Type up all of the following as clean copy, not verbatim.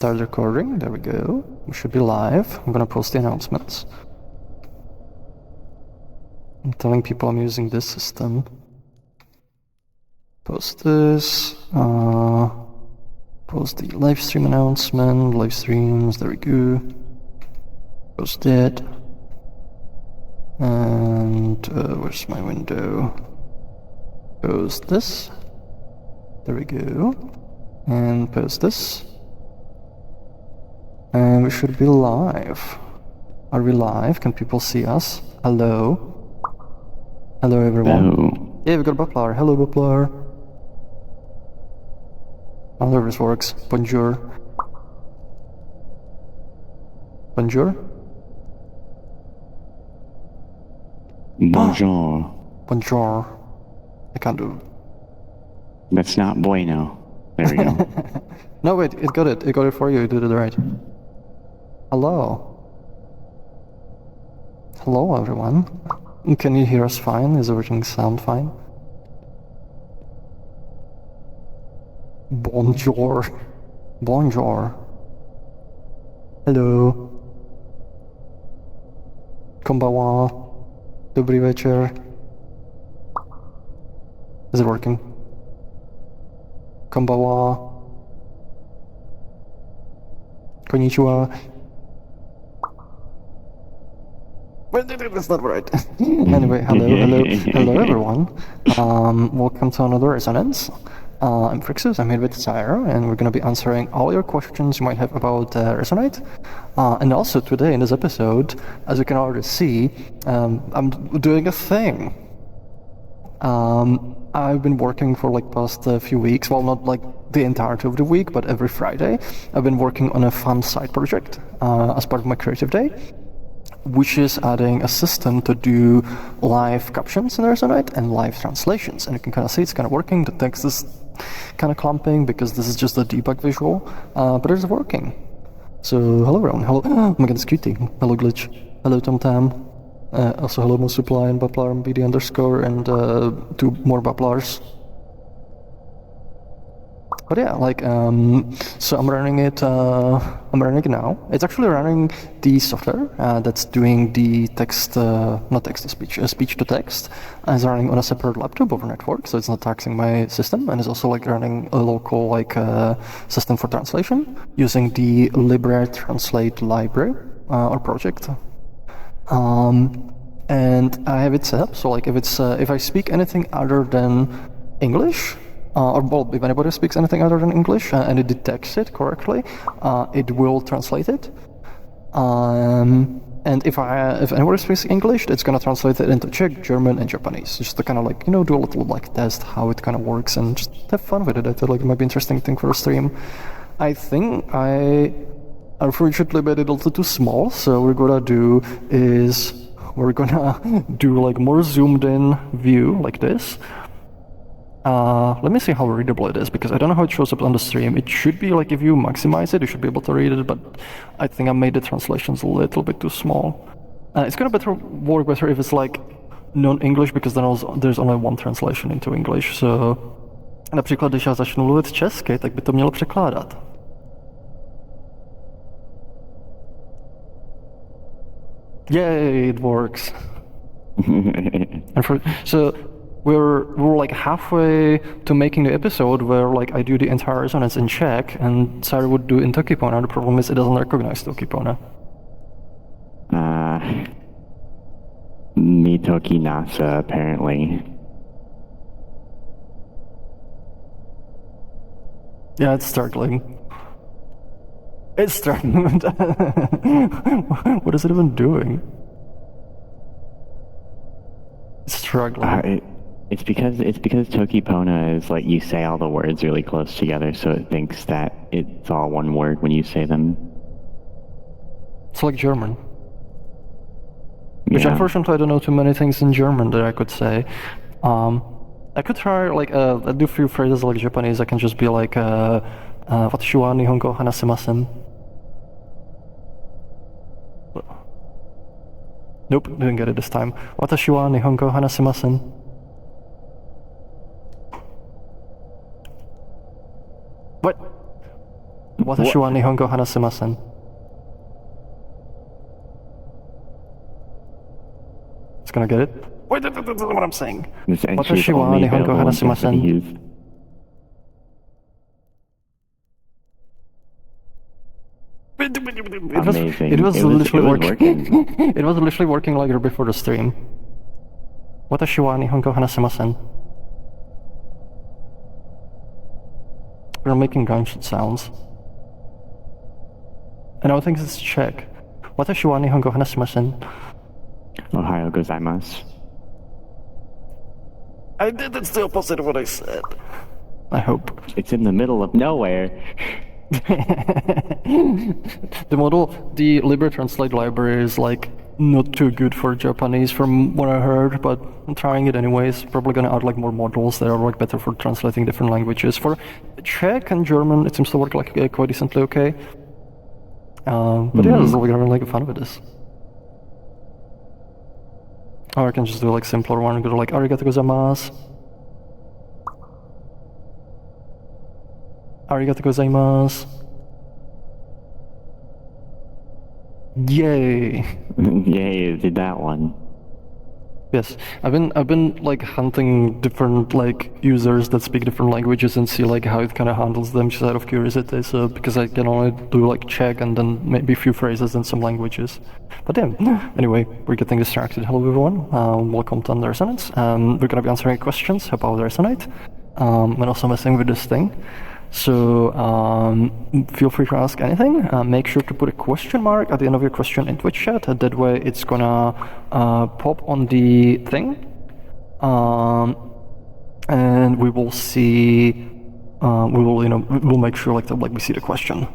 Start recording, there we go. We should be live. I'm gonna post the announcements. I'm telling people I'm using this system. Post this, post the live stream announcement, live streams, there we go. Post it. And where's my window? Post this. There we go. And post this. And we should be live. Are we live? Can people see us? Hello? Hello everyone. Hello. Yeah, we got Buplar. Hello Buplar. However this works. Bonjour. Bonjour? Bonjour. Bonjour. I can't do. That's not bueno. There we go. No wait, it got it. It got it for you. You did it right. Hello. Hello everyone. Can you hear us fine? Is everything sound fine? Bonjour. Bonjour. Hello. Konbanwa. Dobrý večer. Is it working? Konbanwa. Konnichiwa. Well, that's not right. Anyway, hello everyone. Welcome to another Resonance. I'm Froox, I'm here with Syra, and we're going to be answering all your questions you might have about Resonite. And also today in this episode, as you can already see, I'm doing a thing. I've been working for like past few weeks, well not like the entirety of the week, but every Friday I've been working on a fun side project as part of my creative day, which is adding a system to do live captions in Resonite and live translations. And you can kind of see it's kind of working. The text is kind of clumping because this is just a debug visual, but it's working. So hello everyone, hello, oh my god, it's Cutie, hello Glitch, hello TomTam, also hello Mosupply and Buplar and BD underscore and two more Buplars. But yeah, like, so I'm running it now. It's actually running the software that's doing the text, not text to speech, speech to text. It's running on a separate laptop over network, so it's not taxing my system, and it's also like running a local like system for translation using the Libre Translate library or project. And I have it set up, so like if I speak anything other than English, or well, if anybody speaks anything other than English and it detects it correctly, it will translate it. And if anybody speaks English, it's gonna translate it into Czech, German, and Japanese, just to kind of like, you know, do a little like test how it kind of works and just have fun with it. I thought like it might be an interesting thing for a stream. I think unfortunately made it a little too small, so what we're gonna do is we're gonna do like more zoomed in view like this. Let me see how readable it is, because I don't know how it shows up on the stream. It should be like, if you maximize it, you should be able to read it, but I think I made the translations a little bit too small. It's gonna work better if it's like non-English, because then also there's only one translation into English, so například když já začnu mluvit česky, tak by to mělo překládat. Yay, it works. So we're like halfway to making the episode where like I do the entire Resonance in Czech and Sarah would do in Tokipona. The problem is it doesn't recognize Tokipona. Me Toki Nasa, apparently. Yeah, it's struggling. It's struggling. What is it even doing? It's struggling. It's because Tokipona is like, you say all the words really close together, so it thinks that it's all one word when you say them. It's like German. Which Yeah. unfortunately I don't know too many things in German that I could say. I could try like I do a few phrases like Japanese. I can just be like Watashi wa Nihongo hanasemasen. Nope, didn't get it this time. Watashi wa Nihongo hanasemasen. What? Watashi wa Nihongo hanasemasen. It's gonna get it? Wait, that's what I'm saying. This entry is Watashi wa only Nihongo available in hanasemasen. Japanese. Amazing. It was literally working. It was literally working like right before the stream. Watashi wa Nihongo hanasemasen. We're making gunshot sounds. And I think it's Czech. Watashi wa Nihongo hanasemasen. Ohio gozaimasu. I did, that's the opposite of what I said. I hope. It's in the middle of nowhere. The Libre Translate library is like not too good for Japanese from what I heard, but I'm trying it anyways. Probably gonna add like more modules that are like better for translating different languages. For Czech and German, it seems to work like quite decently okay. But yeah, this is like really fun with this. Or I can just do like simpler one and go to like arigato gozaimasu. Arigato gozaimasu. Yay! Yay, did that one. Yes, I've been like hunting different like users that speak different languages and see like how it kind of handles them just out of curiosity. So because I can only do like Czech and then maybe a few phrases in some languages. But yeah, anyway, we're getting distracted. Hello everyone, welcome to Resonite. We're gonna be answering questions about Resonite and also messing with this thing. So feel free to ask anything. Make sure to put a question mark at the end of your question in Twitch chat. That way it's gonna pop on the thing. And we will see, we'll make sure like that we see the question.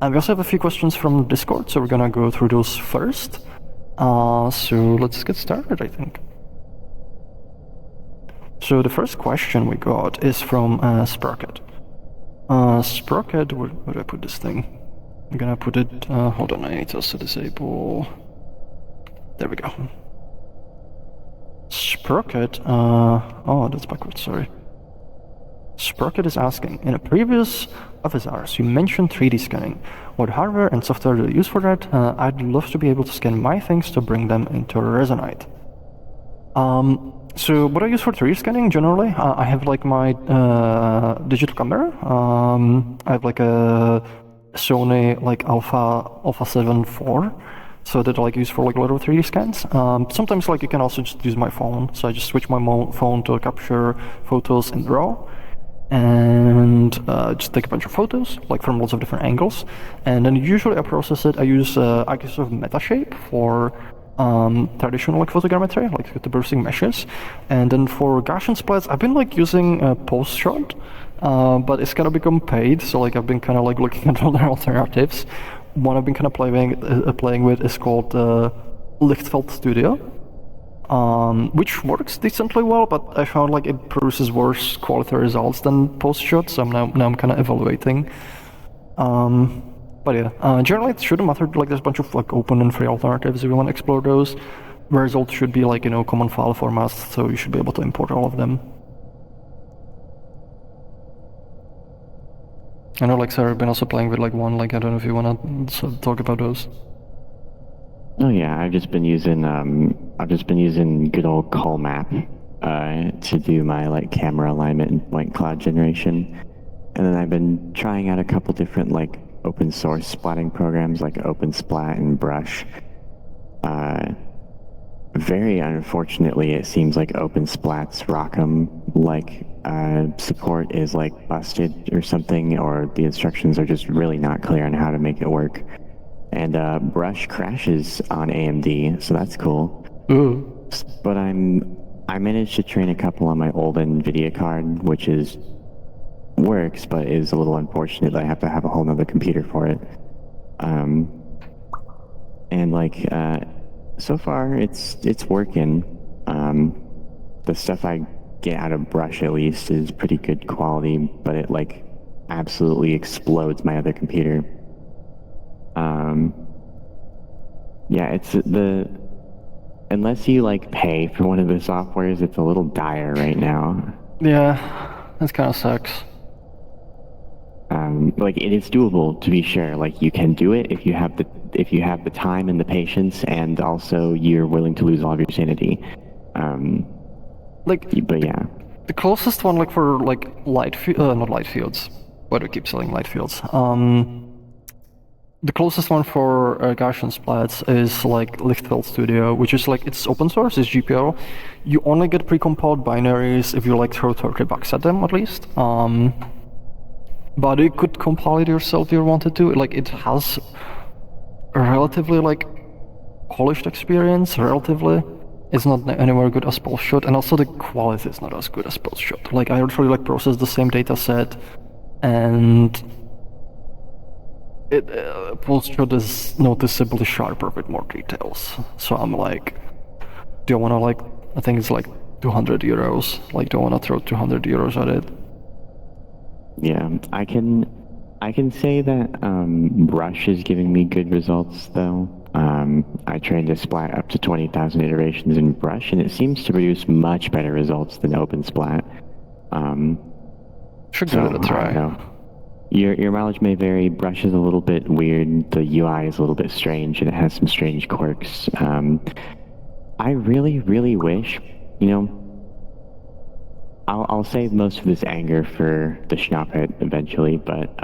And we also have a few questions from Discord, so we're gonna go through those first. So let's get started, I think. So the first question we got is from Sprocket. Sprocket, where do I put this thing? I'm gonna put it, hold on, I need to also disable. There we go. Sprocket, oh, that's backwards, sorry. Sprocket is asking, in a previous office hours, you mentioned 3D scanning. What hardware and software do you use for that? I'd love to be able to scan my things to bring them into Resonite. So what I use for 3D scanning generally, I have like my digital camera. I have like a Sony like Alpha 7 IV, so that I like use for like a lot of 3D scans. Sometimes like you can also just use my phone. So I just switch my phone to capture photos in RAW, and just take a bunch of photos like from lots of different angles, and then usually I process it. I use Microsoft Metashape for traditional like photogrammetry, like the bursting meshes, and then for Gaussian splats, I've been like using PostShot, but it's kind of become paid, so like I've been kind of like looking at other alternatives. One I've been kind of playing with is called Lichtfeld Studio, which works decently well, but I found like it produces worse quality results than PostShot, so now I'm kind of evaluating. But yeah, generally it shouldn't matter, like there's a bunch of like open and free alternatives if you want to explore those. Results should be like, common file formats, so you should be able to import all of them. I know like Sarah, I've been also playing with like one, like I don't know if you want to talk about those. Oh yeah, I've just been using good old CallMap to do my like camera alignment and like cloud generation. And then I've been trying out a couple different like open source splatting programs like OpenSplat and Brush. Very unfortunately, it seems like OpenSplat's Rock'em like support is like busted or something, or the instructions are just really not clear on how to make it work. And Brush crashes on AMD, so that's cool. Ooh. But I managed to train a couple on my old NVIDIA card, which works, but is a little unfortunate that I have to have a whole nother computer for it. And like so far it's working. The stuff I get out of Brush at least is pretty good quality, but it like absolutely explodes my other computer. Yeah, it's unless you like pay for one of the softwares, it's a little dire right now. Yeah, that kind of sucks. Like it is doable, to be sure. Like you can do it if you have the time and the patience, and also you're willing to lose all of your sanity. But yeah. The closest one, like for like not light fields. Why do I keep selling light fields? The closest one for Gaussian splats is like Lichtfeld Studio, which is like, it's open source, it's GPL. You only get precompiled binaries if you like throw $30 at them at least. But you could compile it yourself if you wanted to. Like it has a relatively like polished experience, relatively. It's not anywhere good as Pulse Shot, and also the quality is not as good as Pulse Shot. Like I literally like process the same data set, and Pulse Shot is noticeably sharper with more details. So I'm like, do I want to like, I think it's like 200 euros. Like, do I want to throw 200 euros at it? Yeah, I can say that Brush is giving me good results though. I trained a splat up to 20,000 iterations in Brush, and it seems to produce much better results than OpenSplat. Should give it a try. Your mileage may vary. Brush is a little bit weird. The UI is a little bit strange, and it has some strange quirks. I really, really wish, I'll save most of this anger for the Schnappet eventually, but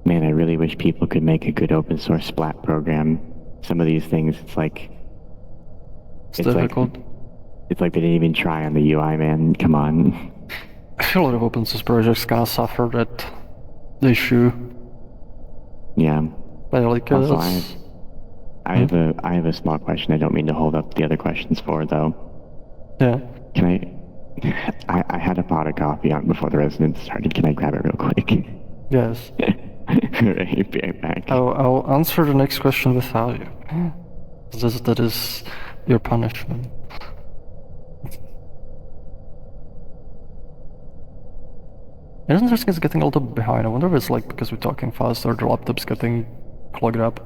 man, I really wish people could make a good open source Splat program. Some of these things, it's difficult. It's like they didn't even try on the UI, man. Come on. I feel a lot of open source projects kind of suffer that issue. Yeah. But like, also, I have a small question. I don't mean to hold up the other questions for though. Yeah. Can I had a pot of coffee on before the Resonance started. Can I grab it real quick? Yes. Alright, be right back. I'll answer the next question without you. That is your punishment. Isn't this getting a little bit behind? I wonder if it's like because we're talking fast or the laptop's getting clogged up.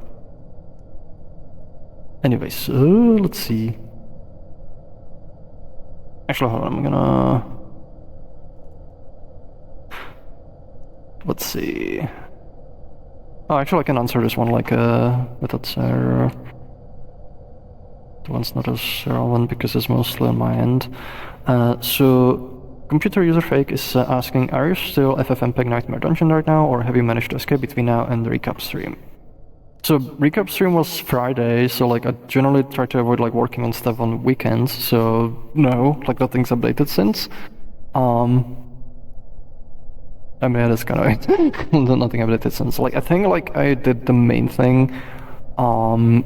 Anyways, let's see. Actually, hold on, I'm gonna... Let's see... Oh, actually I can answer this one like, without the one's not as relevant because it's mostly on my end. So, Computer User Fake is asking, are you still FFmpeg Nightmare Dungeon right now, or have you managed to escape between now and the recap stream? So recap stream was Friday, so like I generally try to avoid like working on stuff on weekends, so no, like nothing's updated since. I mean, it's kind of nothing updated since. Like I think like I did the main thing. I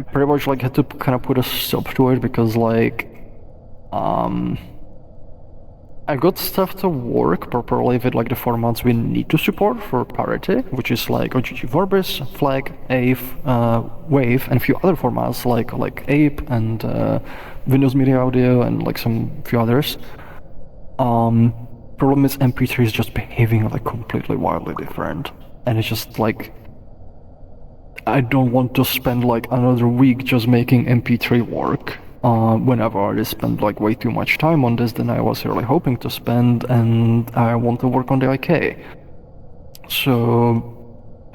pretty much like had to kind of put a stop to it because like I got stuff to work properly with like the formats we need to support for parity, which is like OGG Vorbis, Flag, AVE, Wave, and a few other formats like Ape and Windows Media Audio and like some few others. Problem is MP3 is just behaving like completely wildly different, and it's just like I don't want to spend like another week just making MP3 work. When I've already spent like way too much time on this than I was really hoping to spend, and I want to work on the IK. So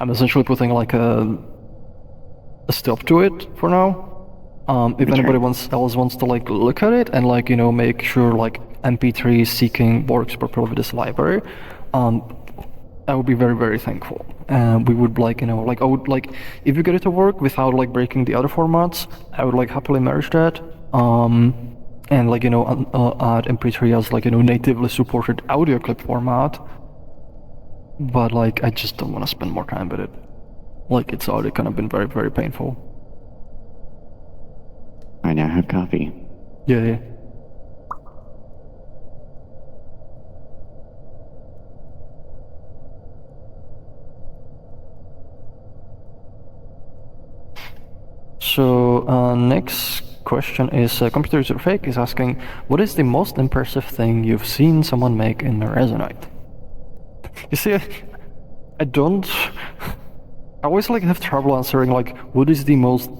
I'm essentially putting like a stop to it for now. If anybody else wants to like look at it and like make sure like MP3 seeking works properly with this library, I would be very, very thankful. We would like, I would like, if you get it to work without like breaking the other formats, I would like happily merge that. And like, add MP3 as like, natively supported audio clip format. But like, I just don't want to spend more time with it. Like, it's already kind of been very, very painful. I now have coffee. Yeah. So, next question is, Computer User Fake is asking, what is the most impressive thing you've seen someone make in Resonite? You see, I always like have trouble answering like, what is the most,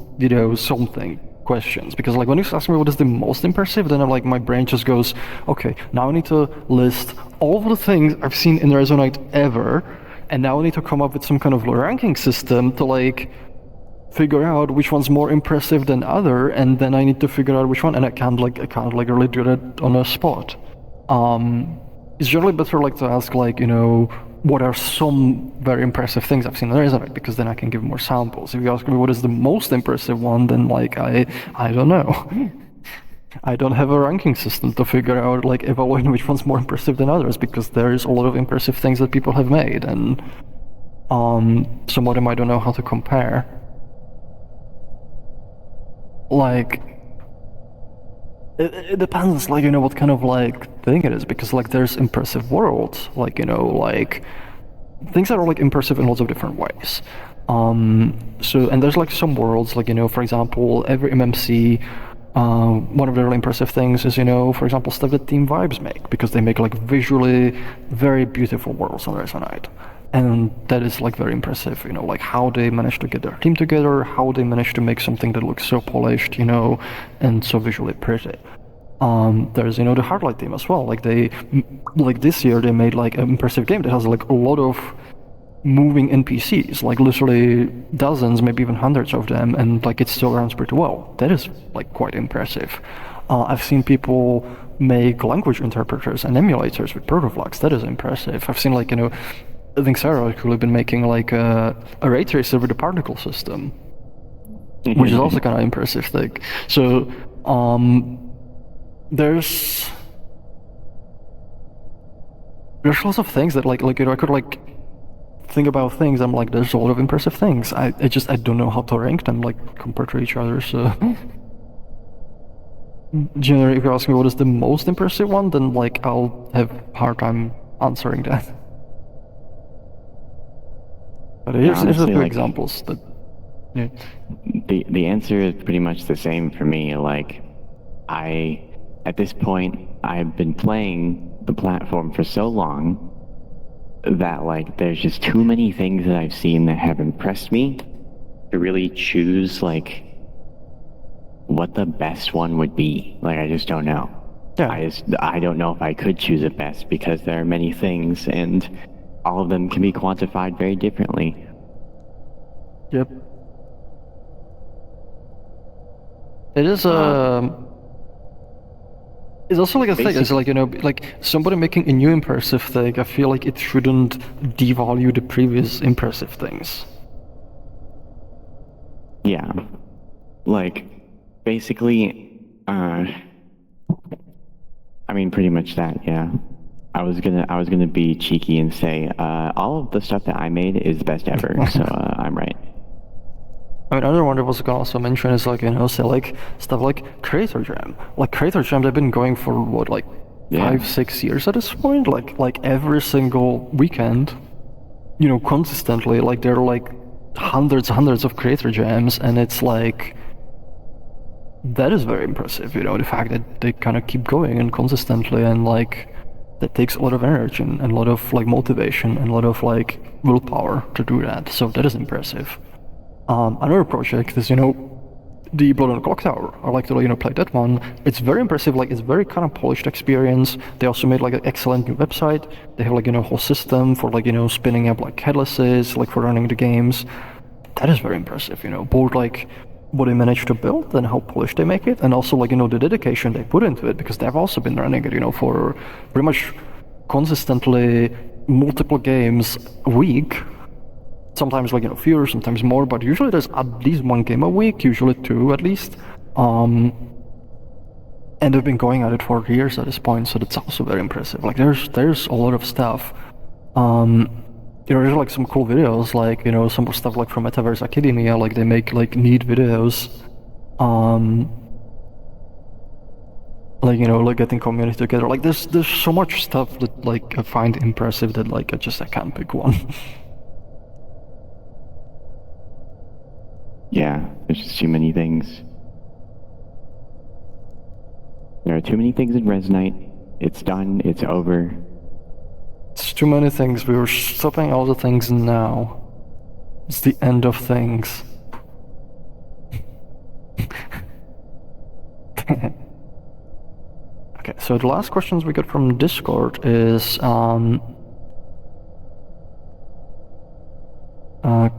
something. questions, because like when you ask me what is the most impressive, then I'm like, my brain just goes, okay, now I need to list all the things I've seen in Resonite ever, and now I need to come up with some kind of ranking system to like figure out which one's more impressive than other, and then I need to figure out which one, and I can't really do that on a spot. It's generally better like to ask like, you know, what are some very impressive things I've seen in Resonite, because then I can give more samples. If you ask me what is the most impressive one, then like I don't know. I don't have a ranking system to figure out like evaluating which one's more impressive than others, because there is a lot of impressive things that people have made, and some of them I don't know how to compare. Like, it depends, like, you know, what kind of, like, thing it is, because, like, there's impressive worlds, like, you know, like, things that are, like, impressive in lots of different ways. And there's, like, some worlds, like, you know, for example, every MMC, one of the really impressive things is, you know, for example, stuff that Team Vibes make, because they make, like, visually very beautiful worlds on Resonite. And that is like very impressive, you know, like how they managed to get their team together, how they managed to make something that looks so polished, you know, and so visually pretty. There's, you know, the Hardlight team as well. Like this year they made like an impressive game that has like a lot of moving NPCs, like literally dozens, maybe even hundreds of them, and like it still runs pretty well. That is like quite impressive. I've seen people make language interpreters and emulators with protoflux. That is impressive. I've seen like, you know, I think Sarah could have been making like a ray tracer with a particle system, which is also kind of impressive thing. So there's lots of things that like you know, I could like think about things. I'm like, there's a lot of impressive things. I don't know how to rank them like compared to each other. So generally, if you ask me what is the most impressive one, then like I'll have a hard time answering that. But here's a few examples that. Yeah. The answer is pretty much the same for me. Like, at this point, I've been playing the platform for so long that like there's just too many things that I've seen that have impressed me to really choose like what the best one would be. Like, I just don't know. Yeah. I don't know if I could choose a best, because there are many things and all of them can be quantified very differently. Yep. It is it's also like a thing. It's like, you know, like somebody making a new impressive thing, I feel like it shouldn't devalue the previous impressive things. Yeah. Like, basically, I mean, pretty much that, yeah. I was gonna be cheeky and say, all of the stuff that I made is best ever, so I'm right. I mean, another one that was gonna also mention is like, you know, say like stuff like Creator Jam. Like Creator Jam, they've been going for what, like 5-6 years at this point. Like every single weekend, you know, consistently. Like there are like hundreds of Creator Jams, and it's like that is very impressive. You know, the fact that they kind of keep going and consistently, and like that takes a lot of energy and a lot of like motivation and a lot of like willpower to do that. So that is impressive. Another project is, you know, the Blood on the Clock Tower. I like to, you know, play that one. It's very impressive. Like, it's very kind of polished experience. They also made like an excellent new website. They have like, you know, a whole system for like, you know, spinning up like headlesses, like for running the games. That is very impressive, you know, both like what they managed to build and how polished they make it, and also like, you know, the dedication they put into it, because they've also been running it, you know, for pretty much consistently multiple games a week. Sometimes like, you know, fewer, sometimes more, but usually there's at least one game a week, usually two at least. And they've been going at it for years at this point, so that's also very impressive. Like there's a lot of stuff. You know, there's like some cool videos, like, you know, some stuff like from Metaverse Academia, like they make like neat videos. Like, you know, like getting community together. Like there's so much stuff that like I find impressive that like I can't pick one. Yeah, there's just too many things. There are too many things in Resonite. It's done, it's over. It's too many things. We were stopping all the things and now. It's the end of things. Okay, so the last questions we got from Discord is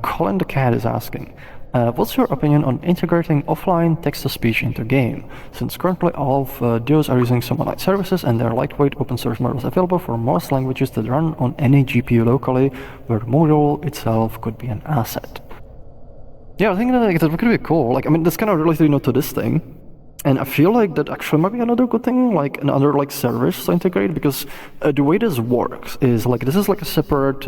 Colin the Cat is asking, what's your opinion on integrating offline text-to-speech into game? Since currently all of DOs are using some online services and there are lightweight open source models available for most languages that run on any GPU locally, where the model itself could be an asset. Yeah, I think that could be cool. Like, I mean, that's kind of related, to this thing. And I feel like that actually might be another good thing, like another service to integrate, because the way this works is this is a separate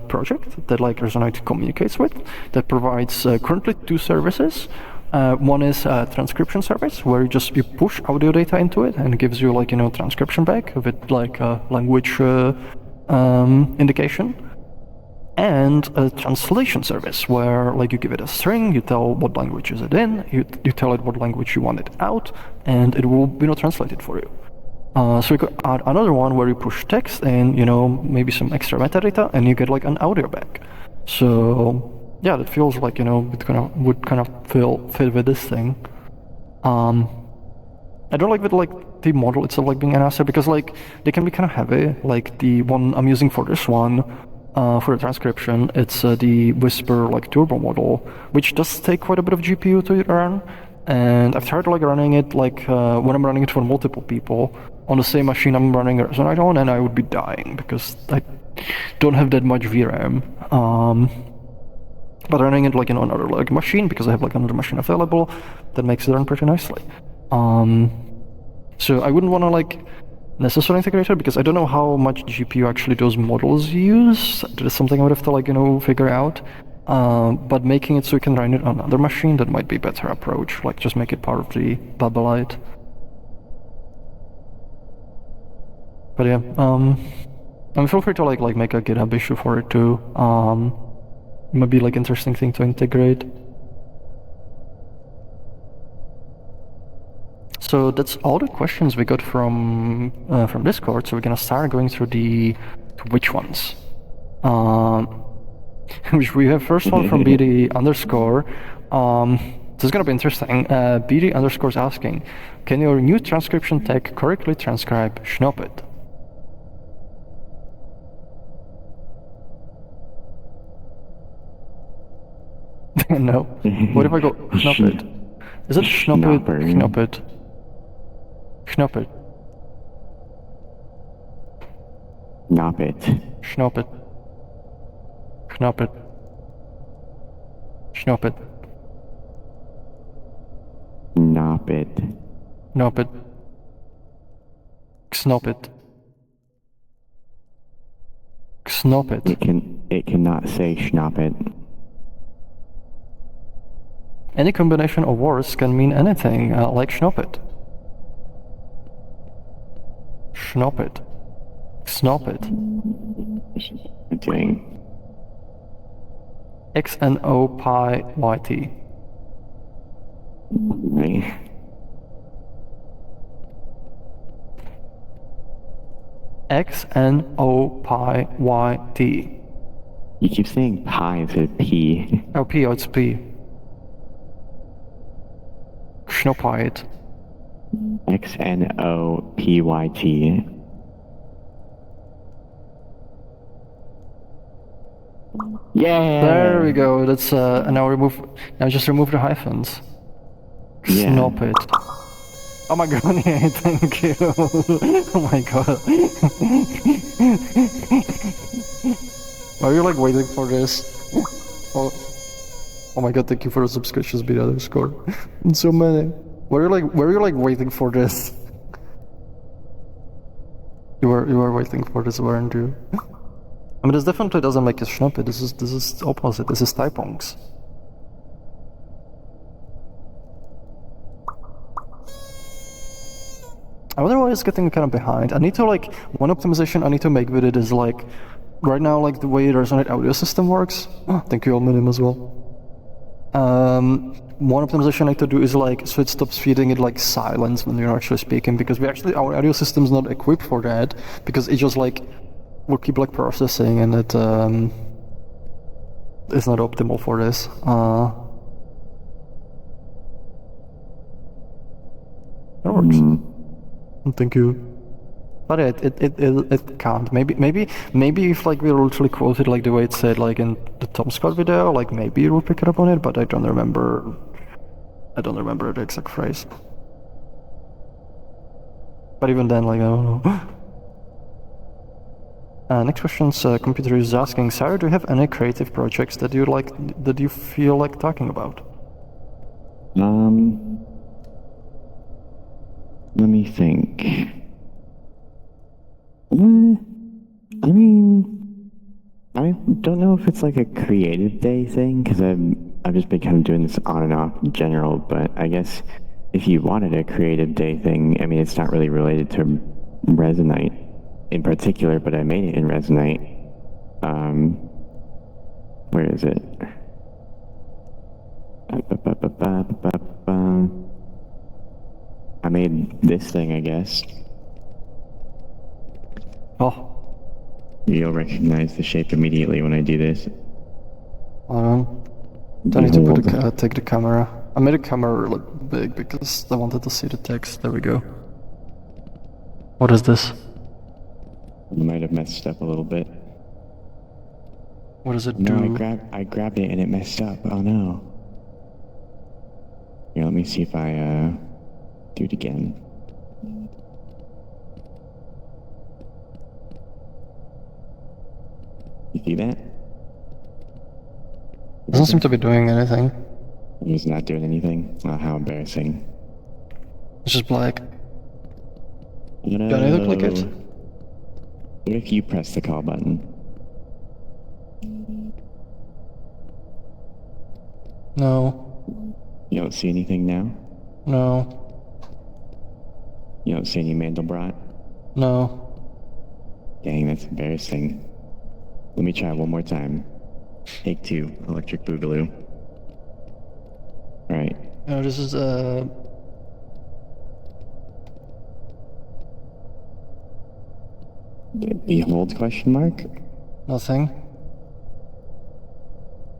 project that Resonite communicates with, that provides currently 2 services. One is a transcription service where you push audio data into it and it gives you transcription back with a language indication. And a translation service where you give it a string, you tell what language is it in, you tell it what language you want it out, and it will translate it for you. So you could add another one where you push text and maybe some extra metadata, and you get an audio back. So yeah, that feels like it would kind of fit with this thing. I don't like with the model itself being an asset, because they can be kind of heavy. The one I'm using for this one. For the transcription, it's the Whisper turbo model, which does take quite a bit of GPU to run. And I've tried running it when I'm running it for multiple people on the same machine I'm running Resonite on, and I would be dying because I don't have that much VRAM. But running it on another machine, because I have another machine available, that makes it run pretty nicely. So I wouldn't want to necessarily integrator, because I don't know how much GPU actually those models use. That is something I would have to figure out. But making it so you can run it on another machine, that might be a better approach. Just make it part of the Babelite. But yeah, feel free to make a GitHub issue for it too. It might be interesting thing to integrate. So that's all the questions we got from Discord. So we're gonna start going through the Twitch ones. Which we have first one from BD underscore. This is gonna be interesting. BD underscore is asking, can your new transcription tech correctly transcribe Schnoppet? No. What if I go Schnoppet? Is it Schnoppet? Schnoppet. Schnoppet. Schnoppet. Schnoppet. Schnoppet. Schnoppet. Knoppet. Knoppet. Knoppet. Knoppet. It cannot say schnoppet. Any combination of words can mean anything, like Schnoppet. Schnoppet. Snoppet. Okay. XNOPYT. Right. XNOPYT. You keep saying pi instead of p. Oh, P, it's P. Schnoppyt. XNOPYT. Yeah. There we go. That's and now just remove the hyphens. Yeah. Snoppet. Oh my god, yeah, thank you. Oh my god. Are you waiting for this? Oh my god, thank you for the subscriptions, BD underscore. So many. Were you waiting for this? You were waiting for this, weren't you? I mean, this definitely doesn't make it Schnoppet. This is opposite. This is typongs. I wonder why it's getting kind of behind. I need to one optimization I need to make with it is right now the way the Resonite audio system works. Oh, thank you, Alminim, as well. One optimization I need to do is so it stops feeding it silence when you're actually speaking, because our audio system's not equipped for that, because it just will keep processing, and it is not optimal for this. It works. Thank you. But it can't. Maybe if like we literally quoted like the way it said like in the Tom Scott video, like maybe it will pick it up on it, but I don't remember the exact phrase. But even then, like I don't know. Next question's computer is asking, Sarah, do you have any creative projects that you feel like talking about? Let me think. I don't know if it's like a creative day thing, because I've just been kind of doing this on and off in general, but I guess if you wanted a creative day thing, I mean, it's not really related to Resonite in particular, but I made it in Resonite. Where is it? I made this thing, I guess. Oh. You'll recognize the shape immediately when I do this. Hold on. Don't need to take the camera. I made the camera look big because I wanted to see the text. There we go. What is this? I might have messed up a little bit. What does it do? No, I grabbed it and it messed up. Oh no. Here, let me see if I do it again. You see that? Doesn't seem to be doing anything. It's not doing anything? Oh, how embarrassing. It's just black. No. Do I need to click it? What if you press the call button? No. You don't see anything now? No. You don't see any Mandelbrot? No. Dang, that's embarrassing. Let me try one more time. Take 2, Electric Boogaloo. Alright. No, this is Behold question mark? nothing.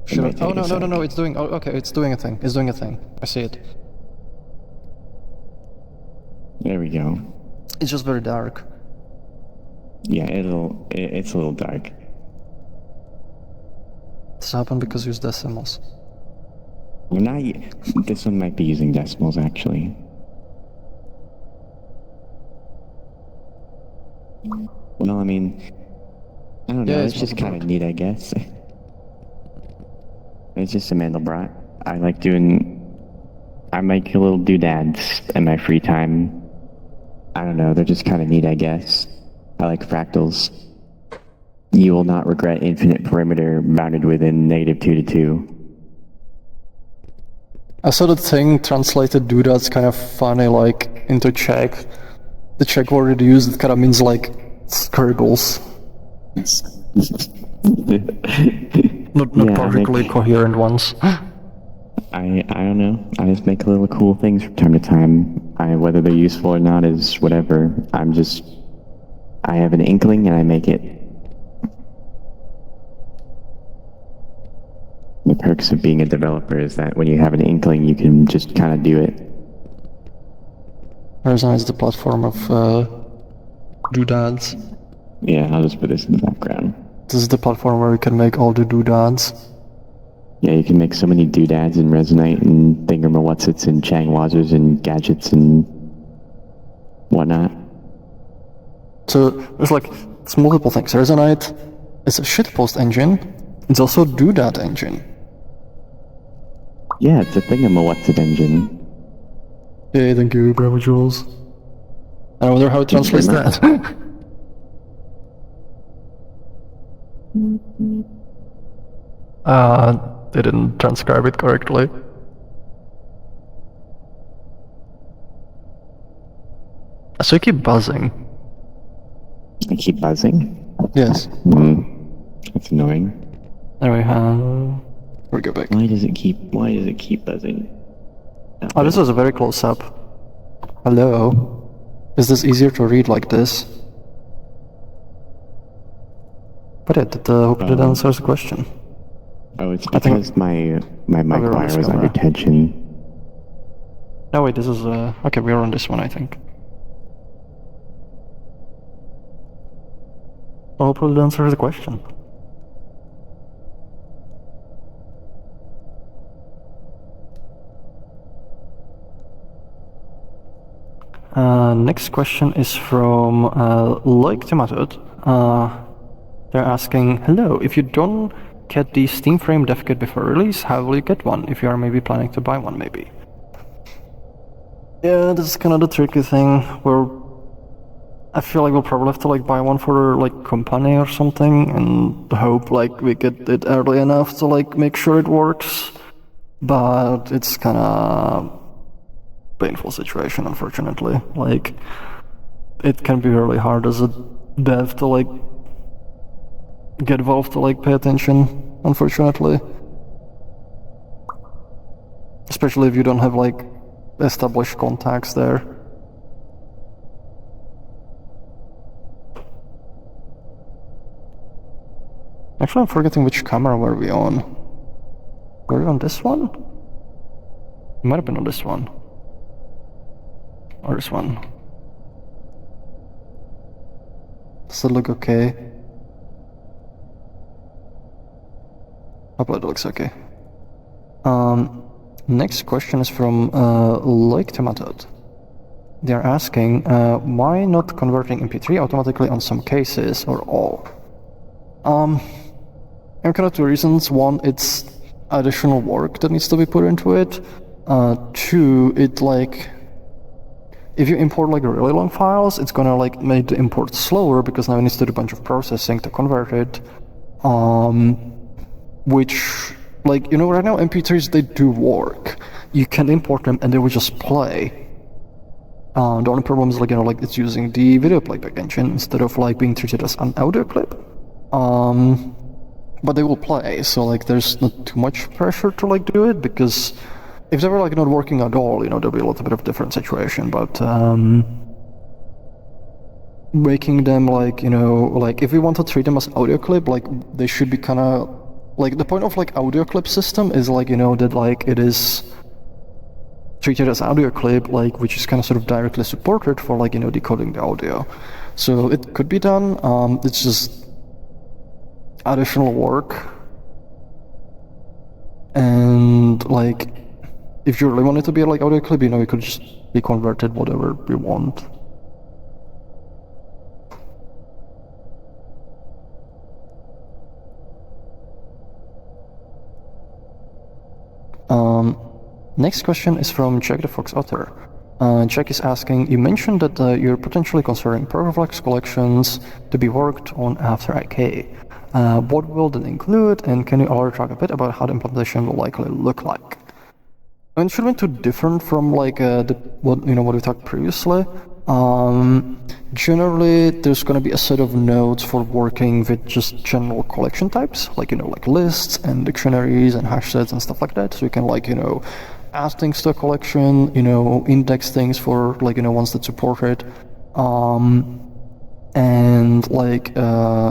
Should I? Oh no! It's doing. Oh, okay, it's doing a thing. It's doing a thing. I see it. There we go. It's just very dark. Yeah, it's a little dark. This happened because you use decimals. Well, this one might be using decimals actually. Well, I mean, I don't know. Yeah, It's just kind of neat, I guess. It's just a Mandelbrot. I make little doodads in my free time. I don't know, they're just kind of neat, I guess. I like fractals. You will not regret infinite perimeter bounded within -2 to 2. I saw the thing translated doodads kind of funny, like into Czech. The Czech word it used, it kind of means like scribbles. Not particularly coherent ones. I don't know. I just make little cool things from time to time. Whether they're useful or not is whatever. I have an inkling and I make it. The perks of being a developer is that when you have an inkling, you can just kind of do it. Resonite is the platform of doodads. Yeah, I'll just put this in the background. This is the platform where you can make all the doodads. Yeah, you can make so many doodads in Resonite and thingamawhatsits and changwazers and gadgets and whatnot. So there's multiple things. Resonite is a shitpost engine. It's also a doodad engine. Yeah, it's a thingamawhatsit engine. Hey, thank you, Bravo Jules. I wonder how it translates that. They didn't transcribe it correctly. So you keep buzzing. I keep buzzing? Yes. That's annoying. Anyway, we go back. Why does it keep buzzing? Oh, this was a very close up. Hello? Is this easier to read like this? But yeah, hope that answers the question. Oh, it's because my mic wire was under tension. No, wait, this is, okay, we're on this one, I think. Hopefully that answers the question. Next question is from Like Tomato. They're asking, hello, if you don't get the Steam Frame dev kit before release, how will you get one? If you are maybe planning to buy one, maybe. Yeah, this is kind of the tricky thing, where I feel like we'll probably have to like buy one for like company or something, and hope like we get it early enough to like make sure it works. But it's kind of painful situation, unfortunately. Like, it can be really hard as a dev to like get Valve to like pay attention, unfortunately. Especially if you don't have like established contacts there. Actually, I'm forgetting which camera were we on. Were we on this one? We might have been on this one. Or this one. Does it look okay? Hopefully it looks okay. Next question is from Like Tomato. They're asking, why not converting MP3 automatically on some cases or all? There are kind of two reasons. One, it's additional work that needs to be put into it. Two, it like, if you import like really long files, it's gonna like make the import slower because now it needs to do a bunch of processing to convert it. Which, like, you know, right now MP3s, they do work. You can import them and they will just play. The only problem is like, you know, like it's using the video playback engine instead of like being treated as an audio clip. But they will play, so like there's not too much pressure to like do it, because if they were like not working at all, you know, there'll be a little bit of different situation. But making them like, you know, like if we want to treat them as audio clip, like they should be kind of like, the point of like audio clip system is like, you know, that like it is treated as audio clip, like which is kind of sort of directly supported for like, you know, decoding the audio. So it could be done. It's just additional work, and like if you really want it to be like audio clip, you know, it could just be converted whatever you want. Next question is from Jack the Fox Otter. Jack is asking, you mentioned that you're potentially considering Prograflex collections to be worked on after IK. What will that include, and can you already talk a bit about how the implementation will likely look like? And it shouldn't be too different from like what we talked previously. Generally, there's going to be a set of nodes for working with just general collection types, like, you know, like lists and dictionaries and hash sets and stuff like that. So you can like, you know, add things to a collection, you know, index things for like, you know, ones that support it. And like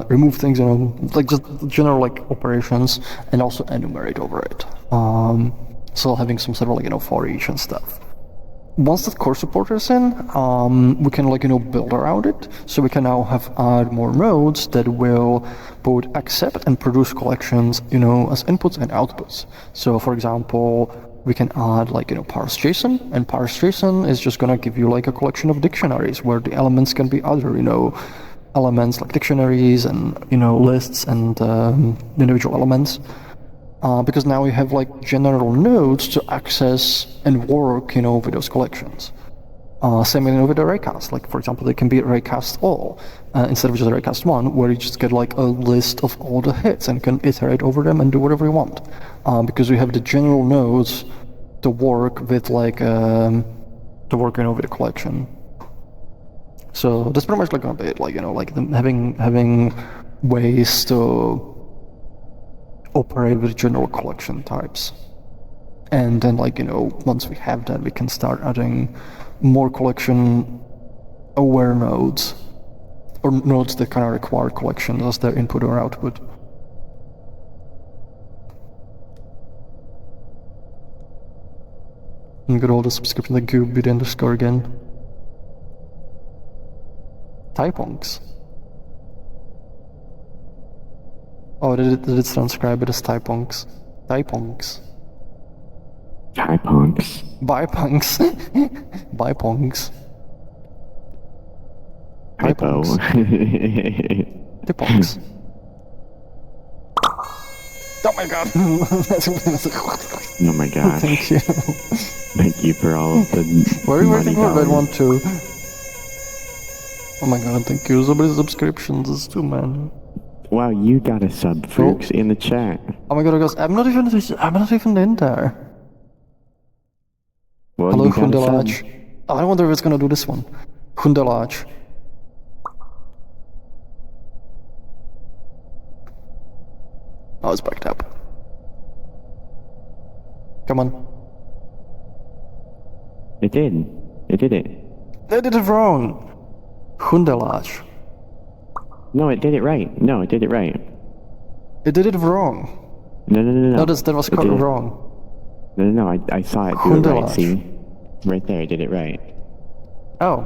remove things, you know, like just general like operations, and also enumerate over it. So having some sort of like, you know, for each and stuff. Once that core support is in, we can like, you know, build around it. So we can now add more nodes that will both accept and produce collections, you know, as inputs and outputs. So for example, we can add like, you know, parse JSON, and parse JSON is just gonna give you like a collection of dictionaries where the elements can be other, you know, elements like dictionaries and, you know, lists and individual elements. Because now we have like general nodes to access and work, you know, with those collections. Same with the raycast. Like, for example, they can be raycast all instead of just raycast one, where you just get like a list of all the hits and can iterate over them and do whatever you want. Because we have the general nodes to work with, like, to work, you know, with the collection. So that's pretty much like gonna be it. Like, you know, like having ways to operate with general collection types. And then, like, you know, once we have that, we can start adding more collection aware nodes, or nodes that kind of require collections as their input or output. And got all the subscription, the Gooby underscore again. Typongs. Oh, did it transcribe it as Typongs? Typongs. Typongs. Bipongs. Bipongs. Typo. Typongs. Oh my god. Oh my gosh. Thank you. Thank you for all of the Where are you waiting for? money Red dollars. 1 2. Oh my god, thank you. So many subscriptions, it's too many. Wow, you got a sub, Froox, in the chat. Oh my god, guys, I'm not even in there. Well, Hello, you got a Hundelaj. sub. Oh, I wonder if it's gonna do this one. Hundelaj. Oh, it's backed up. Come on. It did. It did it. They did it wrong. Hundelaj. No, it did it right. No, it did it right. It did it wrong. No. No, that was It did it. wrong. No, I saw it do it right, Hundelaj. see? Right there, it did it right. Oh.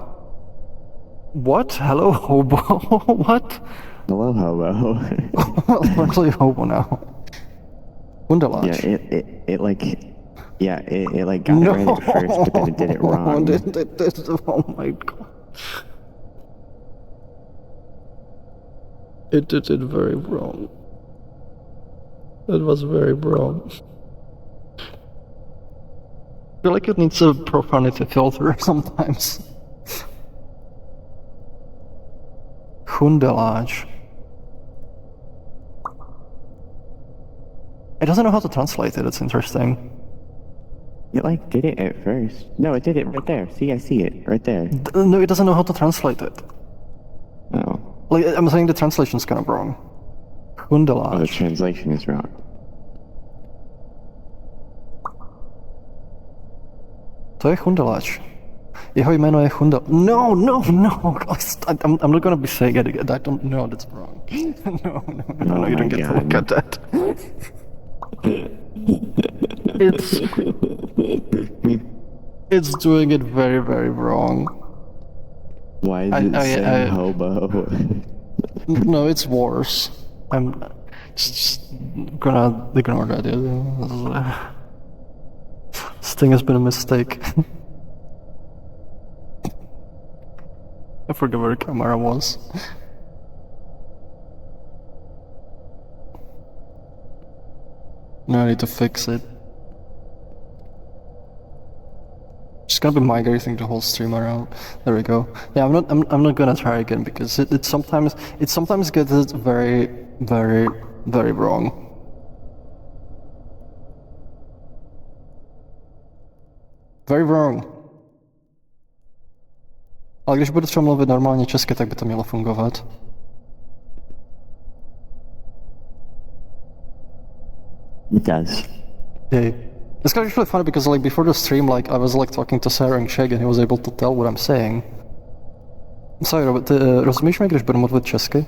What? Hello, hobo? What? Hello, hobo. Well, I'm actually a hobo now. Hundelaj. Yeah, it like got it right at first, but then it did it wrong. Oh my god. It did it very wrong. It was very wrong. I feel like it needs a profanity filter sometimes. Hundelaj. It doesn't know how to translate it, it's interesting. It like did it at first. No, it did it right there. See, I see it right there. No, it doesn't know how to translate it. Oh, Like, I'm saying the translation's kind of wrong. Hundelaj. oh, the translation is wrong. To je Hundelaj. Jeho jméno je Hundel. No. I'm not gonna be saying it again. I don't know. That's wrong. No. Oh You my don't get to God. look at that. It's doing it very, very wrong. Why is it saying hobo? No, it's worse. I'm just gonna ignore that. This thing has been a mistake. I forget where the camera was. No, I need to fix it. Just gonna be migrating the whole stream around. There we go. Yeah, I'm not gonna try again because it sometimes gets it very, very, very wrong. Very wrong. Ale když budu třeba mluvit normálně česky, tak by to mělo fungovat. It does. Yay. It's actually funny because like before the stream, like I was like talking to Sarah and Cheg and he was able to tell what I'm saying. Sorry, Robert, rozumíš mi, když budu mluvit česky?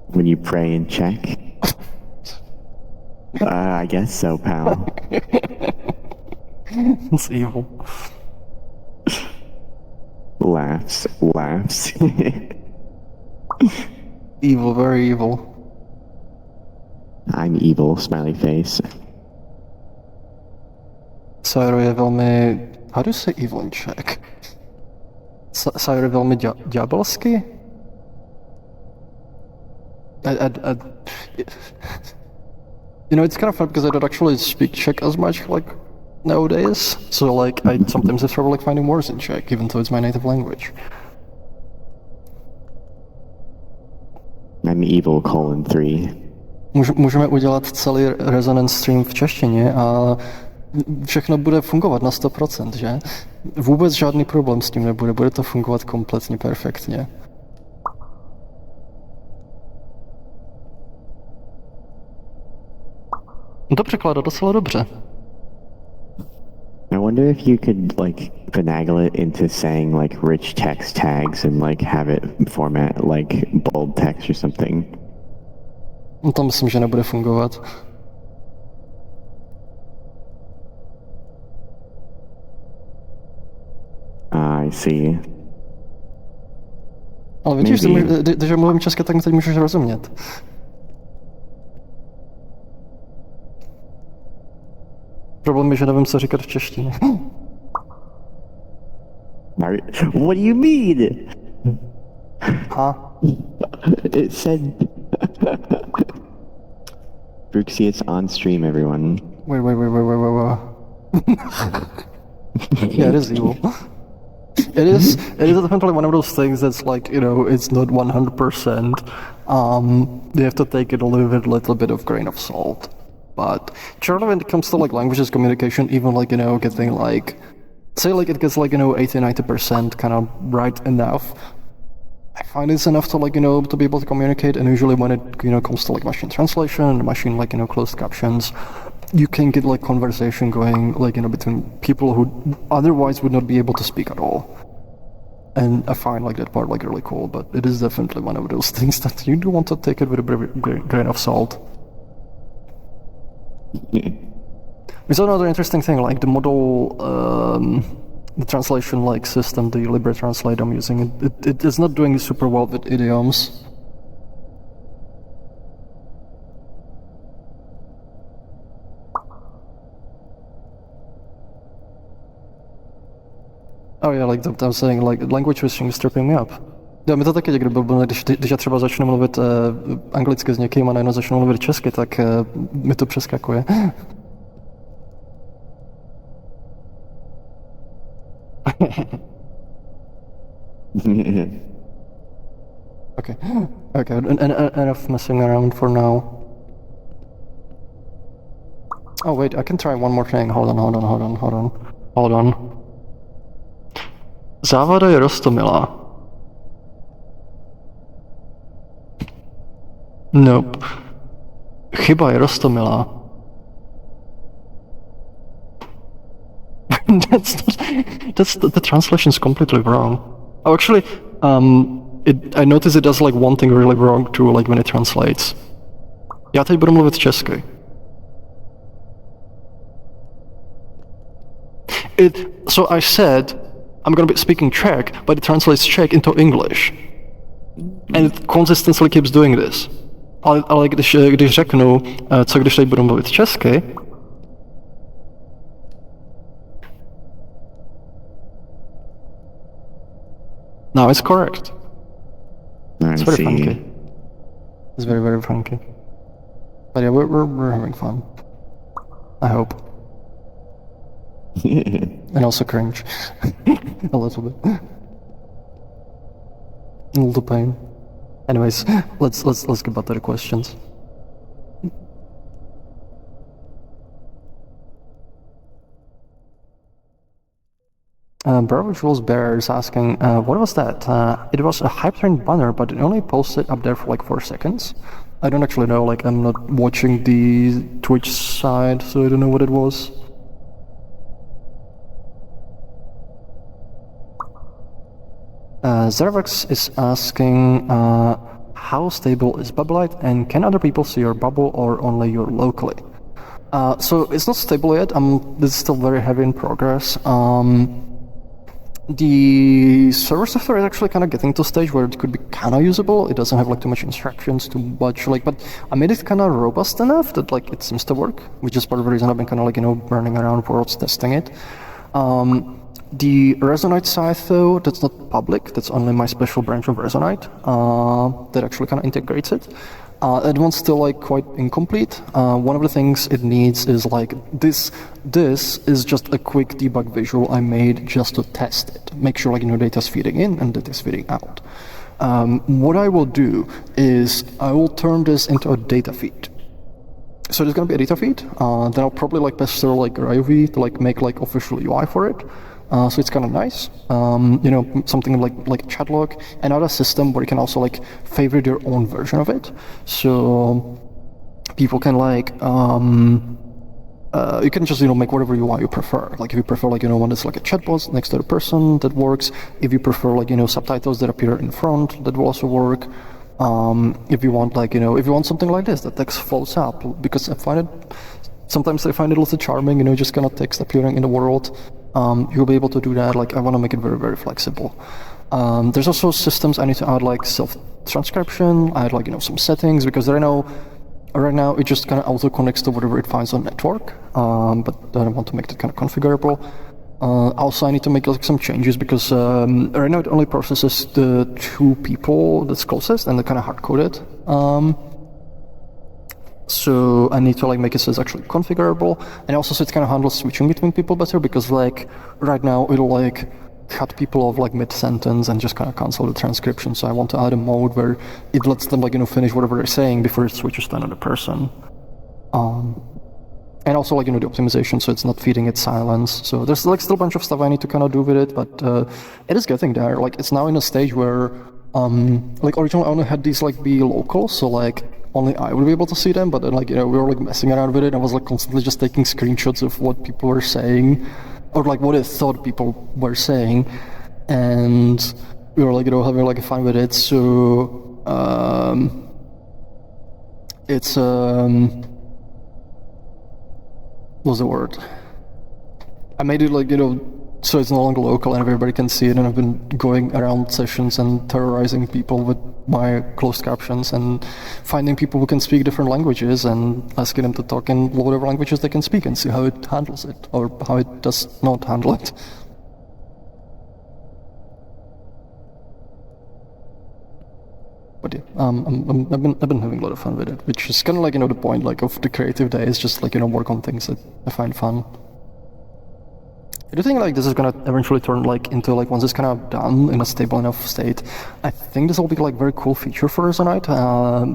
When you pray in Czech? I guess so, pal. It's evil. Laughs. Evil, very evil. I'm evil, smiley face. Sarah je velmi... How do you say evil in Czech? Sarah je velmi ďábelsky? You know, it's kind of fun because I don't actually speak Czech as much, like, nowadays. So, like, I sometimes have trouble, like, finding words in Czech, even though it's my native language. I'm evil, :3. Můžeme udělat celý Resonance stream v češtině a všechno bude fungovat na 100%, že? Vůbec žádný problém s tím nebude, bude to fungovat kompletně perfektně. To překládá docela dobře. I wonder if you could like finagle it into saying like rich text tags and like have it format like bold text or something. To myslím, že nebude fungovat. I see. Ale vidíš, když mluvím česky, tak mi teď můžeš rozumět. Problém je, že nevím, co říkat v češtině. What do you mean? Huh? It said... Froox, it's on stream, everyone. Wait. Yeah, it is evil. It is definitely one of those things that's like, you know, it's not 100%. You have to take it a little bit of grain of salt. But generally when it comes to like languages communication, even like, you know, getting like, say like it gets like, you know, 80-90% kind of right enough, I find it's enough to like, you know, to be able to communicate. And usually when it, you know, comes to like machine translation and machine like, you know, closed captions, you can get like conversation going like, you know, between people who otherwise would not be able to speak at all. And I find like that part like really cool, but it is definitely one of those things that you do want to take it with a grain of salt. It's another interesting thing, like the model, the translation like system, the Libre Translate I'm using, it is not doing super well with idioms. Oh yeah, like I'm saying, like language switching is tripping me up. Já mi to taky někdy bylo, když já třeba začnu mluvit anglicky s někým a najednou začnu mluvit česky, tak mi to přeskakuje. Okay, enough messing around for now. Oh wait, I can try one more thing. Hold on. Závada je roztomilá. Nope. Chyba je roztomilá. The translation is completely wrong. Oh, actually, I noticed it does like one thing really wrong too, like when it translates. Já teď budu mluvit česky. So I said, I'm gonna be speaking Czech, but it translates Czech into English. And it consistently keeps doing this. Ale když řeknu, co když teď budu mluvit česky, now it's correct. It's very funky. It's very, very funky. But yeah, we're having fun. I hope. And also cringe. A little bit. A little pain. Anyways, let's get back to the questions. Bravo Jules Bear is asking, what was that? It was a hype train banner, but it only posted up there for like 4 seconds. I don't actually know, like I'm not watching the Twitch side, so I don't know what it was. Zervax is asking, how stable is Bubblite, and can other people see your bubble or only you locally? So it's not stable yet. This is still very heavy in progress. The server software is actually kind of getting to a stage where it could be kind of usable. It doesn't have like too much instructions, too much like, but I made it kind of robust enough that like it seems to work, which is part of the reason I've been kind of like, you know, running around worlds testing it. The Resonite side though, that's not public, that's only my special branch of Resonite that actually kind of integrates it. That one's still like quite incomplete. One of the things it needs is like this is just a quick debug visual I made just to test it. Make sure like, you know, data's feeding in and data's feeding out. What I will do is I will turn this into a data feed. So there's gonna be a data feed, then I'll probably like pester like Ryuvi to like make like official UI for it. So it's kind of nice, you know, something like Chatlock, another system where you can also like favorite your own version of it. So people can like, you can just, you know, make whatever UI you prefer. Like if you prefer like, you know, one that's like a chatbot next to the person, that works. If you prefer like, you know, subtitles that appear in front, that will also work. If you want like, you know, if you want something like this, that text floats up, because sometimes I find it also charming, you know, just kind of text appearing in the world. you'll be able to do that. Like, I want to make it very, very flexible. There's also systems I need to add, like self-transcription. I had like, some settings, because right now it just kind of auto connects to whatever it finds on network. But then I want to make that kind of configurable. Also, I need to make like some changes, because right now it only processes the 2 people that's closest, and they kind of hard-code it. So I need to like make it so it's actually configurable, and also so it kind of handles switching between people better, because like right now it'll like cut people off like mid-sentence and just kind of cancel the transcription. So I want to add a mode where it lets them like finish whatever they're saying before it switches to another person. And also like the optimization, so it's not feeding it silence. So there's like still a bunch of stuff I need to kind of do with it, but it is getting there. Like it's now in a stage where like originally I only had these like be local, so like only I would be able to see them, but then like we were like messing around with it. I was like constantly just taking screenshots of what people were saying, or like what I thought people were saying, and we were like having like fun with it. So it's what's the word? I made it like so it's no longer local and everybody can see it, and I've been going around sessions and terrorizing people with my closed captions and finding people who can speak different languages and asking them to talk in whatever languages they can speak and see how it handles it, or how it does not handle it. But yeah, I've been having a lot of fun with it, which is kind of like the point like of the creative day is just like work on things that I find fun. I do think like this is gonna eventually turn like into like once it's kind of done in a stable enough state, I think this will be like very cool feature for Resonite,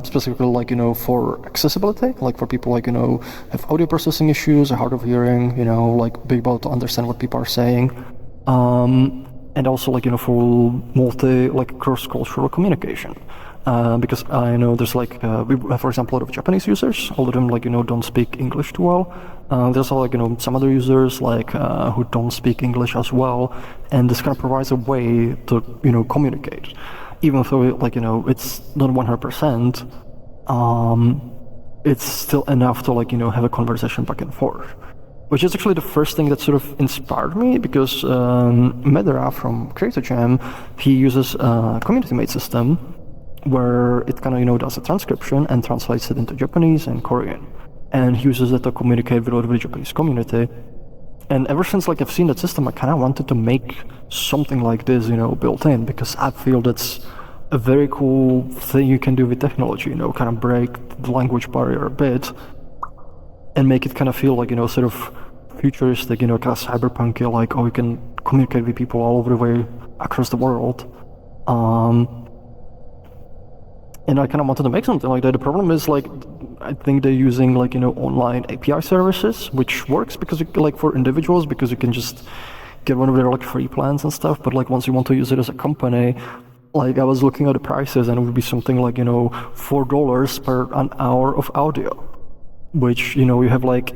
specifically like for accessibility, like for people like have audio processing issues or hard of hearing, like be able to understand what people are saying, and also like for like cross-cultural communication. Because I know there's like we have, for example, a lot of Japanese users. All of them like don't speak English too well. There's also like some other users like who don't speak English as well, and this kind of provides a way to communicate, even though like it's not 100%. It's still enough to like have a conversation back and forth. Which is actually the first thing that sort of inspired me, because Medera from Creator Jam, he uses a community-made system where it kind of does a transcription and translates it into Japanese and Korean, and he uses it to communicate with the Japanese community. And ever since like I've seen that system, I kind of wanted to make something like this built in, because I feel that's a very cool thing you can do with technology, kind of break the language barrier a bit and make it kind of feel like sort of futuristic, kind of cyberpunk, like you can communicate with people all over the way across the world. And I kind of wanted to make something like that. The problem is like I think they're using like online API services, which works because like for individuals, because you can just get one of their like free plans and stuff. But like once you want to use it as a company, like I was looking at the prices, and it would be something like $4 per an hour of audio, which you have like,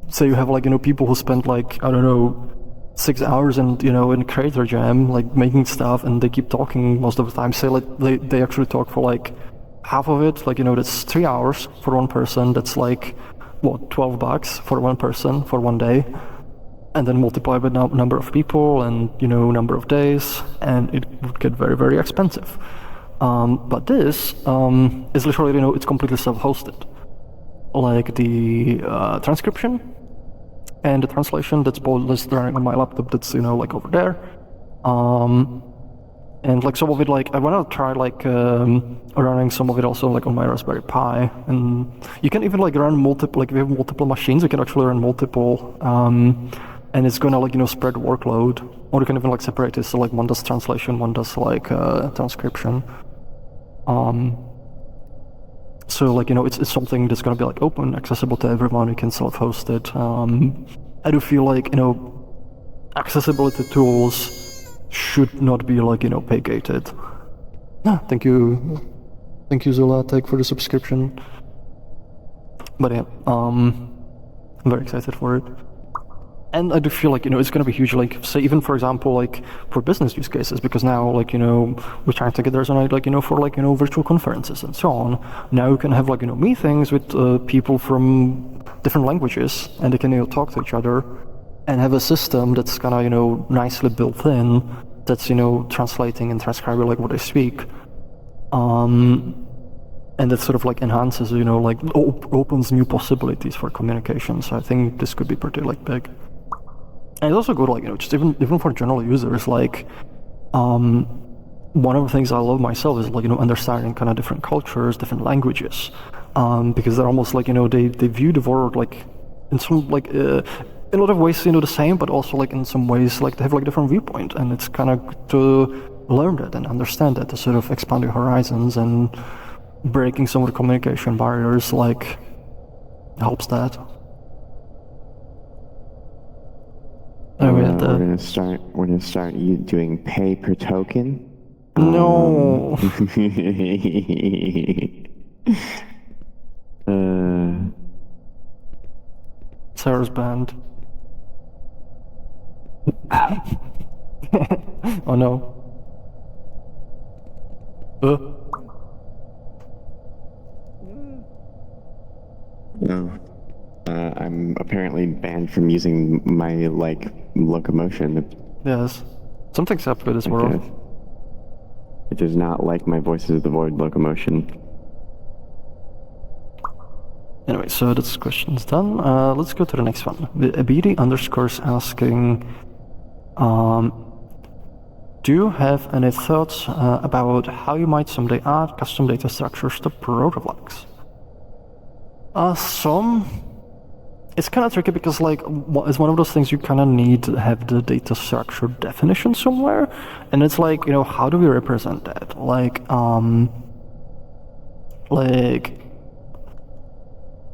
say you have like people who spend like I don't know 6 hours and in Creator Jam like making stuff, and they keep talking most of the time. Say like they actually talk for like half of it, like that's 3 hours for one person. That's like what, $12 for one person for one day, and then multiply by number of people and number of days, and it would get very, very expensive. But this is literally it's completely self-hosted. Like the transcription and the translation, that's both listed running on my laptop, that's like over there, and like some of it, like I want to try like running some of it also like on my Raspberry Pi, and you can even like run multiple, like if you have multiple machines you can actually run multiple, and it's gonna like spread workload, or you can even like separate it, so like one does translation, one does like transcription. So like it's something that's gonna be like open, accessible to everyone. You can self-host it. I do feel like accessibility tools should not be like pay gated. Thank you Zulatek for the subscription. But yeah, I'm very excited for it. And I do feel like it's gonna be huge, like say even for example like for business use cases, because now like we're trying to get Resonite like for like virtual conferences and so on. Now you can have like meetings with people from different languages, and they can talk to each other, and have a system that's kind of, you know, nicely built in, that's, you know, translating and transcribing like what they speak, and that sort of like enhances, you know, like opens new possibilities for communication. So I think this could be pretty like big. And it's also good, like, you know, just even for general users, like, one of the things I love myself is, like, you know, understanding kind of different cultures, different languages, because they're almost like, you know, they view the world like in some like in a lot of ways, you know, the same, but also like in some ways like they have like different viewpoint, and it's kind of to learn that and understand that to sort of expand your horizons, and breaking some of the communication barriers like helps that. We're gonna start you doing pay per token. No. Sarah's banned. Oh no. No. I'm apparently banned from using my, like, locomotion. Yes. Something's up with this world. It does not like my Voices of the Void locomotion. Anyway, so this question's done. Let's go to the next one. BD underscores asking, do you have any thoughts about how you might someday add custom data structures to protoflags? It's kind of tricky because, like, it's one of those things you kind of need to have the data structure definition somewhere, and it's like, you know, how do we represent that?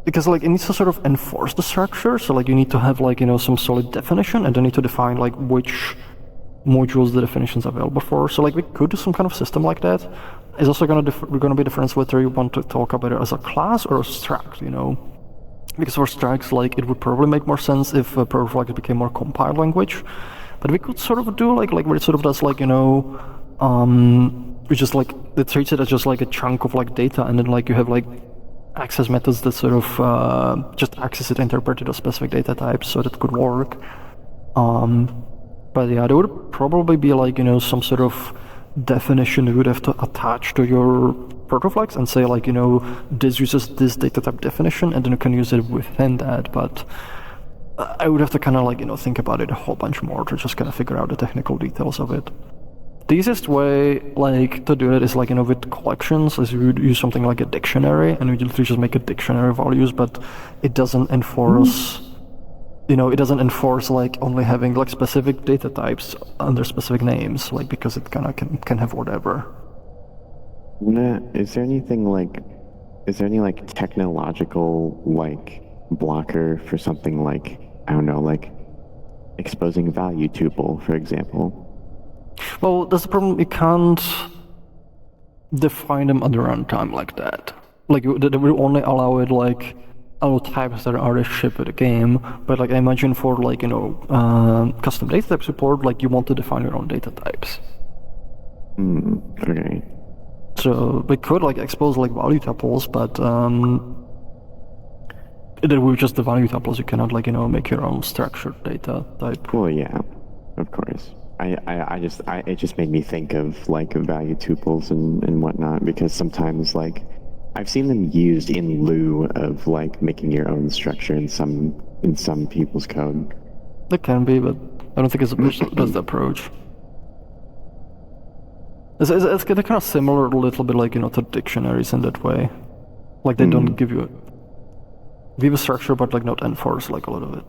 Because, like, it needs to sort of enforce the structure, so, like, you need to have, like, you know, some solid definition, and then need to define, like, which modules the definition's available for. So, like, we could do some kind of system like that. It's also gonna be a difference whether you want to talk about it as a class or a struct, you know. Because for structs, like, it would probably make more sense if protoflags became more compiled language. But we could sort of do, like where it sort of does, like, you know, we just, like, it treats it as just, like, a chunk of, like, data, and then, like, you have, like, access methods that sort of just access it, interpret it as specific data types, so that could work. But yeah, there would probably be, like, you know, some sort of definition you would have to attach to your protoflags and say, like, you know, this uses this data type definition, and then you can use it within that. But I would have to kind of, like, you know, think about it a whole bunch more to just kind of figure out the technical details of it. The easiest way, like, to do it is, like, you know, with collections, is you would use something like a dictionary, and you literally just make a dictionary of values, but it doesn't enforce, you know, it doesn't enforce, like, only having, like, specific data types under specific names, like, because it kind of can have whatever. Is there any, like, technological, like, blocker for something like, I don't know, like, exposing value tuple, for example? Well, that's the problem. You can't define them at the runtime like that. Like, they will only allow it, like, allow types that are already shipped with the game. But, like, I imagine for, like, you know, custom data type support, like, you want to define your own data types. Okay. So we could, like, expose, like, value tuples, but that with just the value tuples, you cannot, like, you know, make your own structured data type. Well, yeah, of course. It just made me think of, like, value tuples and whatnot, because sometimes, like, I've seen them used in lieu of, like, making your own structure in some people's code. That can be, but I don't think it's the best approach. It's kind of similar a little bit, like, you know, to dictionaries in that way. Like, they don't give you a structure, but, like, not enforce, like, a lot of it.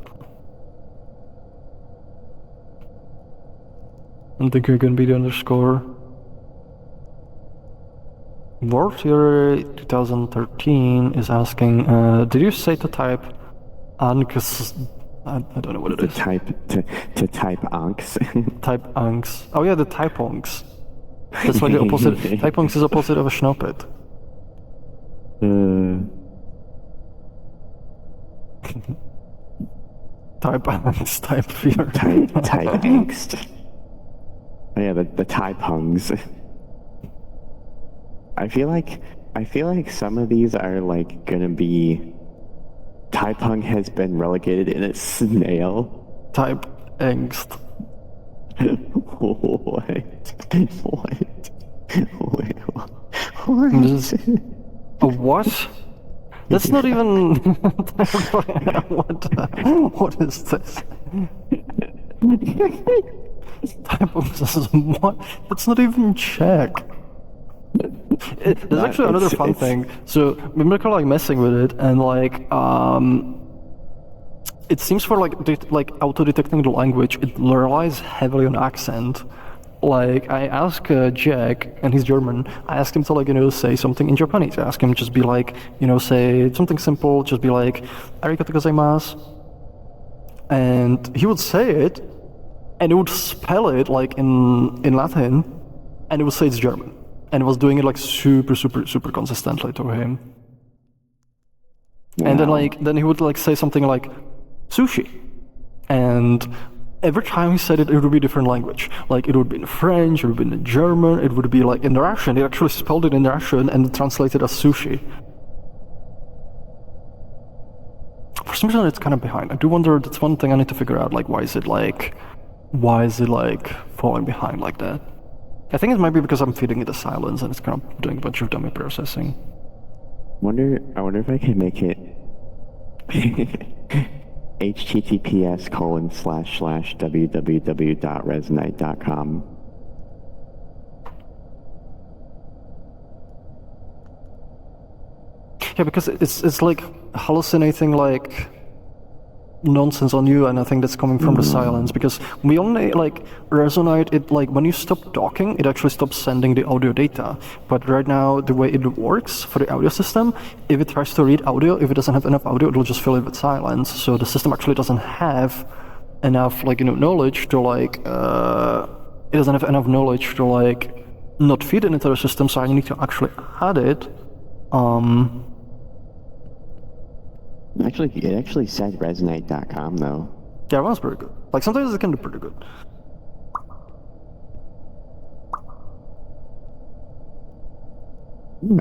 I think you're gonna be the underscore. World Theory 2013 is asking, did you say to type anx? I don't know what it is. To type anx. Type anx. Oh yeah, the type anx. That's like the opposite. Type anx is opposite of a schnoppet. Type angst, type fear. Type angst. Oh yeah, the type hungs. I feel like some of these are, like, gonna be type hung has been relegated in a snail. type angst. What? Just, a what? That's not even. What is this? Type of what? That's not even Czech. There's actually another fun thing. So we were kind of like messing with it, and like it seems for like auto-detecting the language, it relies heavily on accent. Like I ask Jack, and he's German. I asked him to like say something in Japanese. I ask him just be like say something simple. Just be like arigato gozaimasu, and he would say it, and it would spell it like in Latin, and it would say it's German. And it was doing it like super consistently to him. Wow. And then he would like say something like sushi, and every time he said it, it would be a different language. Like it would be in French, it would be in German, it would be like in Russian. He actually spelled it in Russian and translated as sushi. For some reason, it's kind of behind. I do wonder. That's one thing I need to figure out. Like, why is it like falling behind like that? I think it might be because I'm feeding it the silence and it's kind of doing a bunch of dummy processing. I wonder if I can make it https://www.resonite.com. Yeah, because it's like hallucinating like nonsense on you, and I think that's coming from the silence, because we only like Resonite it like when you stop talking it actually stops sending the audio data, but right now the way it works for the audio system, if it tries to read audio, if it doesn't have enough audio, it will just fill it with silence. So the system actually doesn't have enough like knowledge to like it doesn't have enough knowledge to like not feed it into the system, so I need to actually add it. Actually, it actually said resonite.com though. Yeah, it was pretty good. Like sometimes it can do pretty good.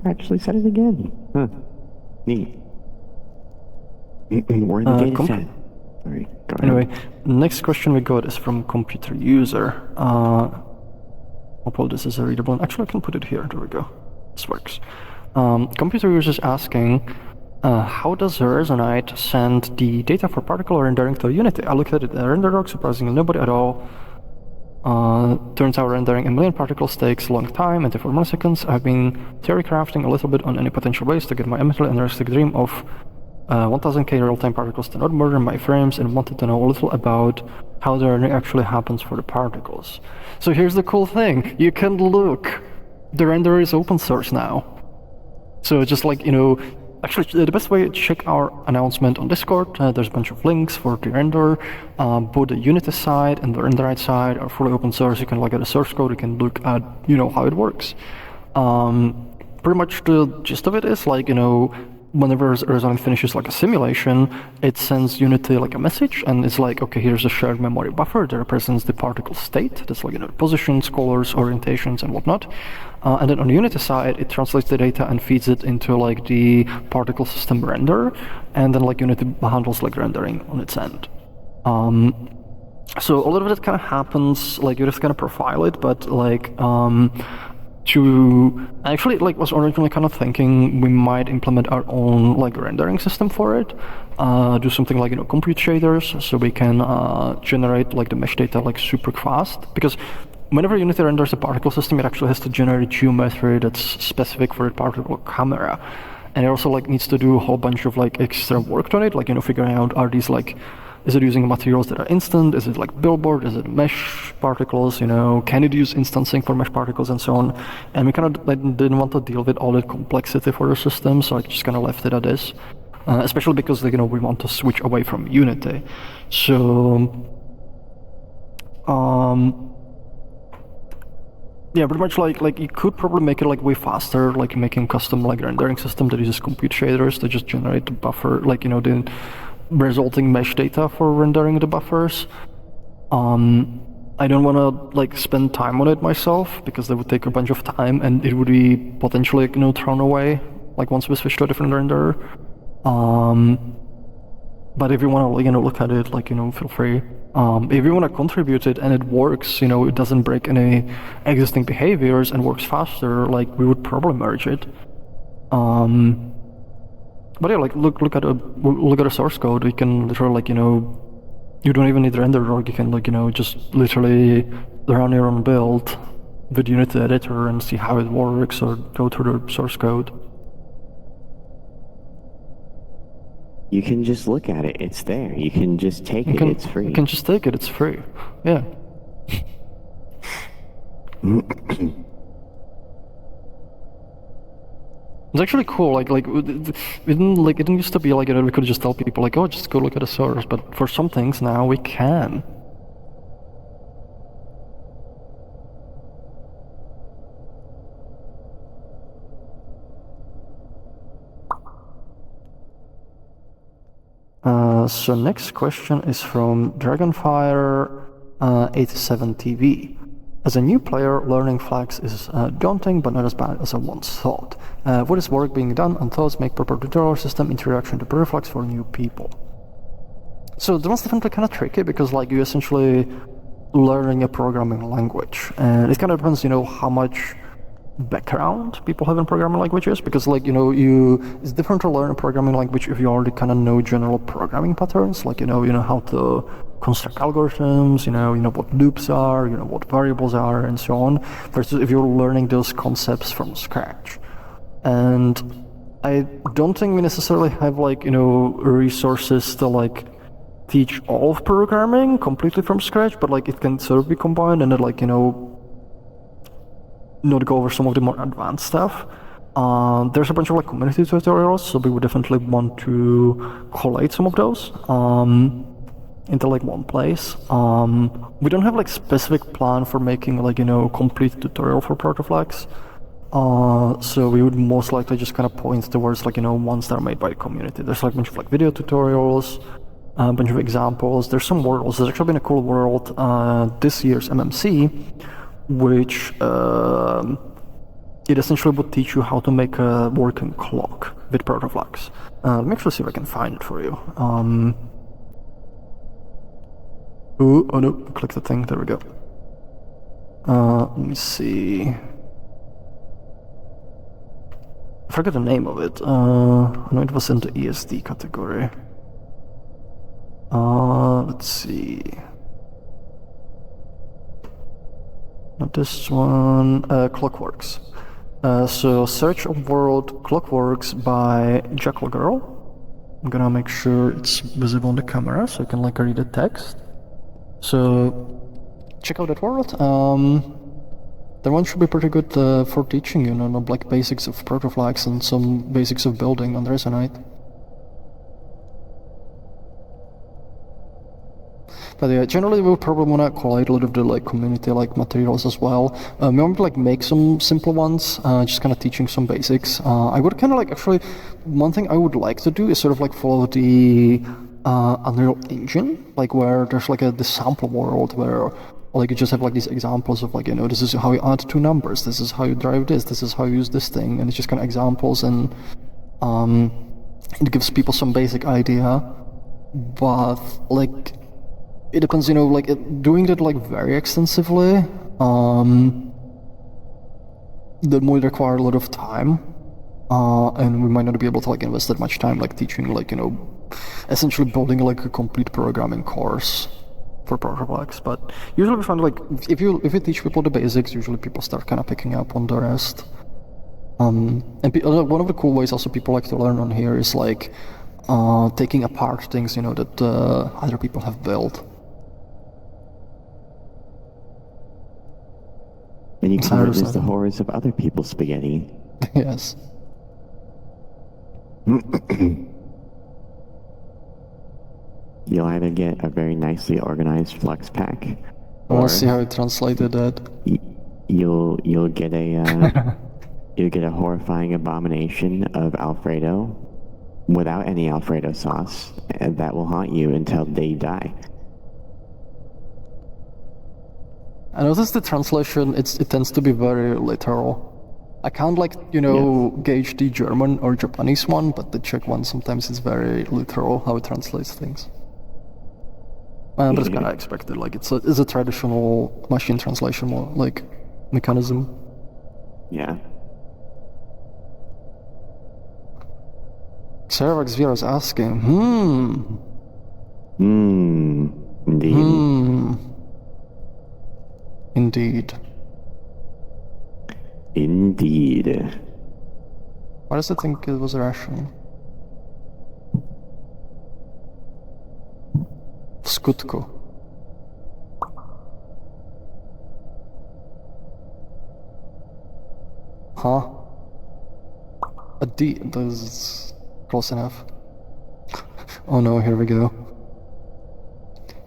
Actually said it again. Huh. Neat. Where the data set? Sorry, go ahead. Anyway, next question we got is from computer user. Hopefully this is a readable. Actually, I can put it here. There we go. This works. Computer user is asking, how does Resonite send the data for particle rendering to Unity? I looked at it in the render log, surprisingly nobody at all. Turns out rendering a million particles takes a long time, 24 milliseconds. I've been theory crafting a little bit on any potential ways to get my immediately unrealistic dream of 1000k real-time particles to not murder my frames, and wanted to know a little about how the rendering actually happens for the particles. So here's the cool thing, you can look. The render is open source now. So just like, actually, the best way to check our announcement on Discord, there's a bunch of links for the render. Both the Unity side and the Resonite side are fully open source. You can look at the source code, you can look at, how it works. Pretty much the gist of it is like, whenever Resonite finishes like a simulation, it sends Unity like a message, and it's like, okay, here's a shared memory buffer that represents the particle state. That's like, positions, colors, orientations, and whatnot. And then on the Unity side, it translates the data and feeds it into like the particle system render, and then like Unity handles like rendering on its end. So a lot of it kind of happens, like you just kind of profile it, but like actually like was originally kind of thinking we might implement our own like rendering system for it, do something like compute shaders, so we can generate like the mesh data like super fast, because whenever Unity renders a particle system, it actually has to generate geometry that's specific for the particle camera, and it also like needs to do a whole bunch of like extra work on it, like figuring out, are these like, is it using materials that are instant? Is it like billboard? Is it mesh particles? Can it use instancing for mesh particles and so on? And we kind of didn't want to deal with all that complexity for the system, so I just kind of left it at this. Especially because we want to switch away from Unity. So, yeah, pretty much like you could probably make it like way faster, like making custom like rendering system that uses compute shaders that just generate the buffer, like the resulting mesh data for rendering the buffers. I don't want to like spend time on it myself, because that would take a bunch of time and it would be potentially thrown away like once we switch to a different renderer. But if you want to look at it, like feel free. If you want to contribute it and it works, you know, it doesn't break any existing behaviors and works faster, like we would probably merge it. But yeah, like look at a source code. You can literally, like, you know, you don't even need render org. You can, like, you know, just literally run your own build with Unity editor and see how it works, or go through the source code. You can just look at it. It's there. You can just take it. It's free. You can just take it. It's free. Yeah. It's actually cool. Like it didn't used to be like, you know, we could just tell people like, oh, just go look at the source. But for some things now we can. So next question is from Dragonfire87TV. As a new player, learning flags is daunting, but not as bad as I once thought. What is work being done on thoughts make proper tutorial system introduction to flags for new people? So that one's definitely kind of tricky, because like you essentially learning a programming language, and it kind of depends, you know, how much background people have in programming languages, because like, you know, it's different to learn a programming language if you already kind of know general programming patterns, like, you know how to construct algorithms, you know what loops are, you know what variables are, and so on, versus if you're learning those concepts from scratch. And I don't think we necessarily have, like, you know, resources to like teach all of programming completely from scratch, but like it can sort of be combined, and then, like, you know, not go over some of the more advanced stuff. There's a bunch of like community tutorials, so we would definitely want to collate some of those into like one place. We don't have like specific plan for making, like, you know, complete tutorial for protoflags. So we would most likely just kind of point towards, like, you know, ones that are made by the community. There's like a bunch of like video tutorials, a bunch of examples. There's some worlds. There's actually been a cool world this year's MMC, which it essentially would teach you how to make a working clock with protoflags. Let me actually see if I can find it for you. Oh no, click the thing, there we go. Let me see. I forget the name of it. I know it was in the ESD category. Let's see. Not this one. Clockworks. So search a world Clockworks by Jackal Girl. I'm gonna make sure it's visible on the camera so you can like read the text. So check out that world. That one should be pretty good for teaching, you know, like basics of protoflags and some basics of building on Resonite. But yeah, generally we'll probably want to collate a lot of the like community like materials as well. We want to like make some simple ones, just kind of teaching some basics. I would kind of like, actually, one thing I would like to do is sort of like follow the Unreal Engine, like where there's like the sample world where like you just have like these examples of like, you know, this is how you add two numbers, this is how you drive this is how you use this thing, and it's just kind of examples, and it gives people some basic idea. But like, it depends, you know, like doing that like very extensively, that might require a lot of time, and we might not be able to like invest that much time like teaching, like, you know, essentially building like a complete programming course for protoflags. But usually we find like if you teach people the basics, usually people start kind of picking up on the rest. And one of the cool ways also people like to learn on here is like taking apart things, you know, that other people have built. And you can witness the horrors of other people's spaghetti. Yes. You'll either get a very nicely organized flux pack, I want to see how it translated that. You'll get a you'll get a horrifying abomination of Alfredo without any Alfredo sauce, and that will haunt you until the day you die. I noticed the translation, it tends to be very literal. I can't like, you know, gauge the German or Japanese one, but the Czech one sometimes is very literal how it translates things. But it's kind of expected. Like it's a traditional machine translation like mechanism. Yeah. Cervax Vera is asking, Indeed. Indeed. Why does it think it was irrational? Skutko. Huh? A D. That's close enough. Oh no, here we go.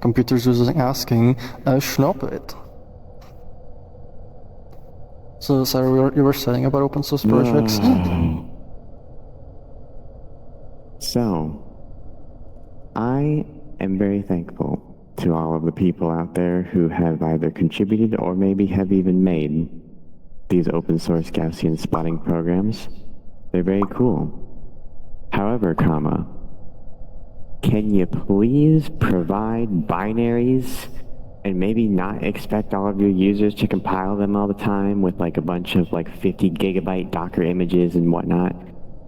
Computers using asking, schnopp it. So, Sarah, you were saying about open source projects? So, I am very thankful to all of the people out there who have either contributed or maybe have even made these open source Gaussian spotting programs. They're very cool. However, can you please provide binaries and maybe not expect all of your users to compile them all the time with like a bunch of like 50 gigabyte Docker images and whatnot?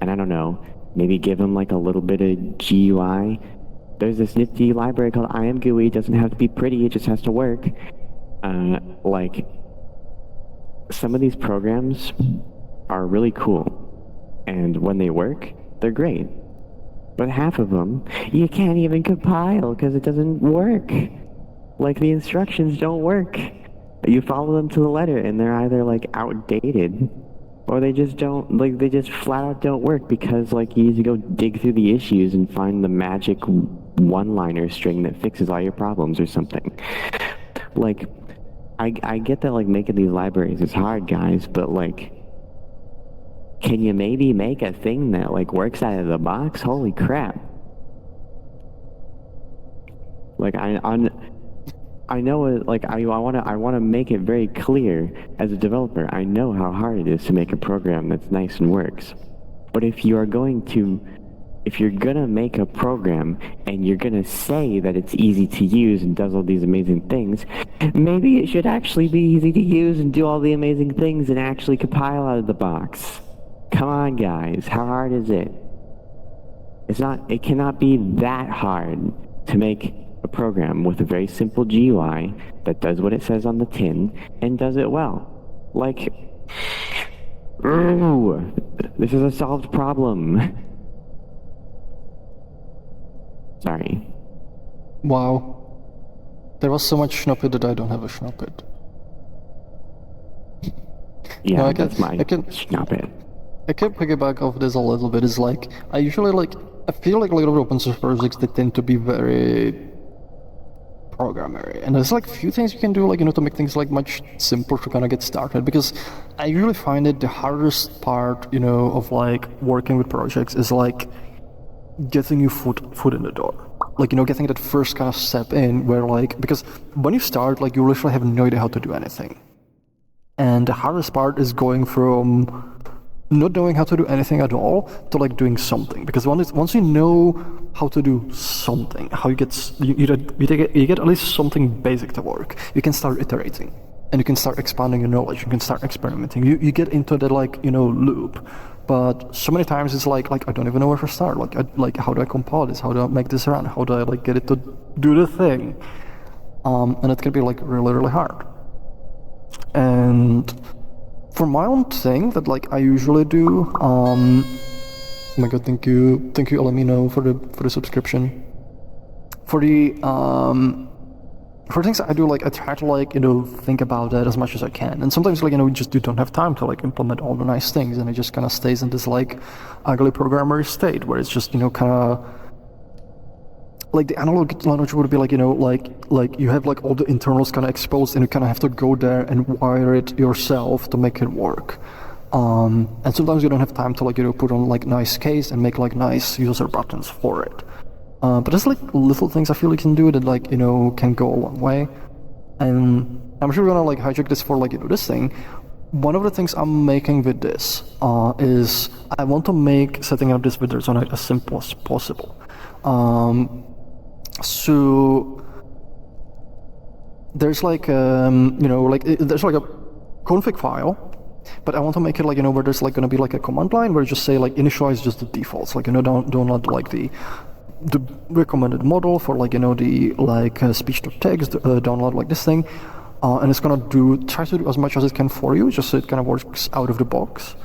And I don't know, maybe give them like a little bit of GUI. There's this nifty library called IMGUI. It doesn't have to be pretty, it just has to work. Like, some of these programs are really cool. And when they work, they're great. But half of them, you can't even compile because it doesn't work. Like, the instructions don't work. You follow them to the letter and they're either like outdated or they just don't, like, they just flat out don't work because like you need to go dig through the issues and find the magic one-liner string that fixes all your problems or something. Like, I get that like making these libraries is hard, guys, but like, can you maybe make a thing that like works out of the box? Holy crap. Like I know it, like I want to make it very clear as a developer. I know how hard it is to make a program that's nice and works. But if you're gonna make a program and you're gonna say that it's easy to use and does all these amazing things, maybe it should actually be easy to use and do all the amazing things and actually compile out of the box. Come on, guys, how hard is it? It cannot be that hard to make a program with a very simple GUI that does what it says on the tin and does it well. Like, ooh, this is a solved problem. Sorry. Wow. There was so much schnoppit that I don't have a schnoppit. Yeah, no, that's my schnoppit. I can piggyback off this a little bit. Is like, I usually like, I feel like a lot of open source projects, they tend to be very programmery. And there's like few things you can do, like, to make things like much simpler to kind of get started. Because I usually find that the hardest part, of like working with projects is like getting your foot in the door. Like, getting that first kind of step in where like, because when you start, like, you literally have no idea how to do anything. And the hardest part is going from not knowing how to do anything at all to like doing something. Because once you know how to do something, how you get at least something basic to work, you can start iterating and you can start expanding your knowledge. You can start experimenting. You get into that like loop. But so many times it's like I don't even know where to start. Like how do I compile this? How do I make this run? How do I like get it to do the thing? And it can be like really, really hard. And for my own thing that like I usually do, oh my god, thank you Elamino for the subscription. For things that I do, like I try to like think about that as much as I can. And sometimes like we just don't have time to like implement all the nice things, and it just kind of stays in this like ugly programmer state where it's just kind of like the analog language would be like like you have like all the internals kind of exposed, and you kind of have to go there and wire it yourself to make it work. And sometimes you don't have time to like put on like nice case and make like nice user buttons for it. But there's like little things I feel you can do that like can go a long way. And I'm sure we're gonna like hijack this for like this thing. One of the things I'm making with this is I want to make setting up this with Resonite as simple as possible. So there's like there's like a config file, but I want to make it like where there's like going to be like a command line where you just say like initialize just the defaults, like don't let like the recommended model for like the like speech to text download like this thing, and it's gonna try to do as much as it can for you, just so it kind of works out of the box.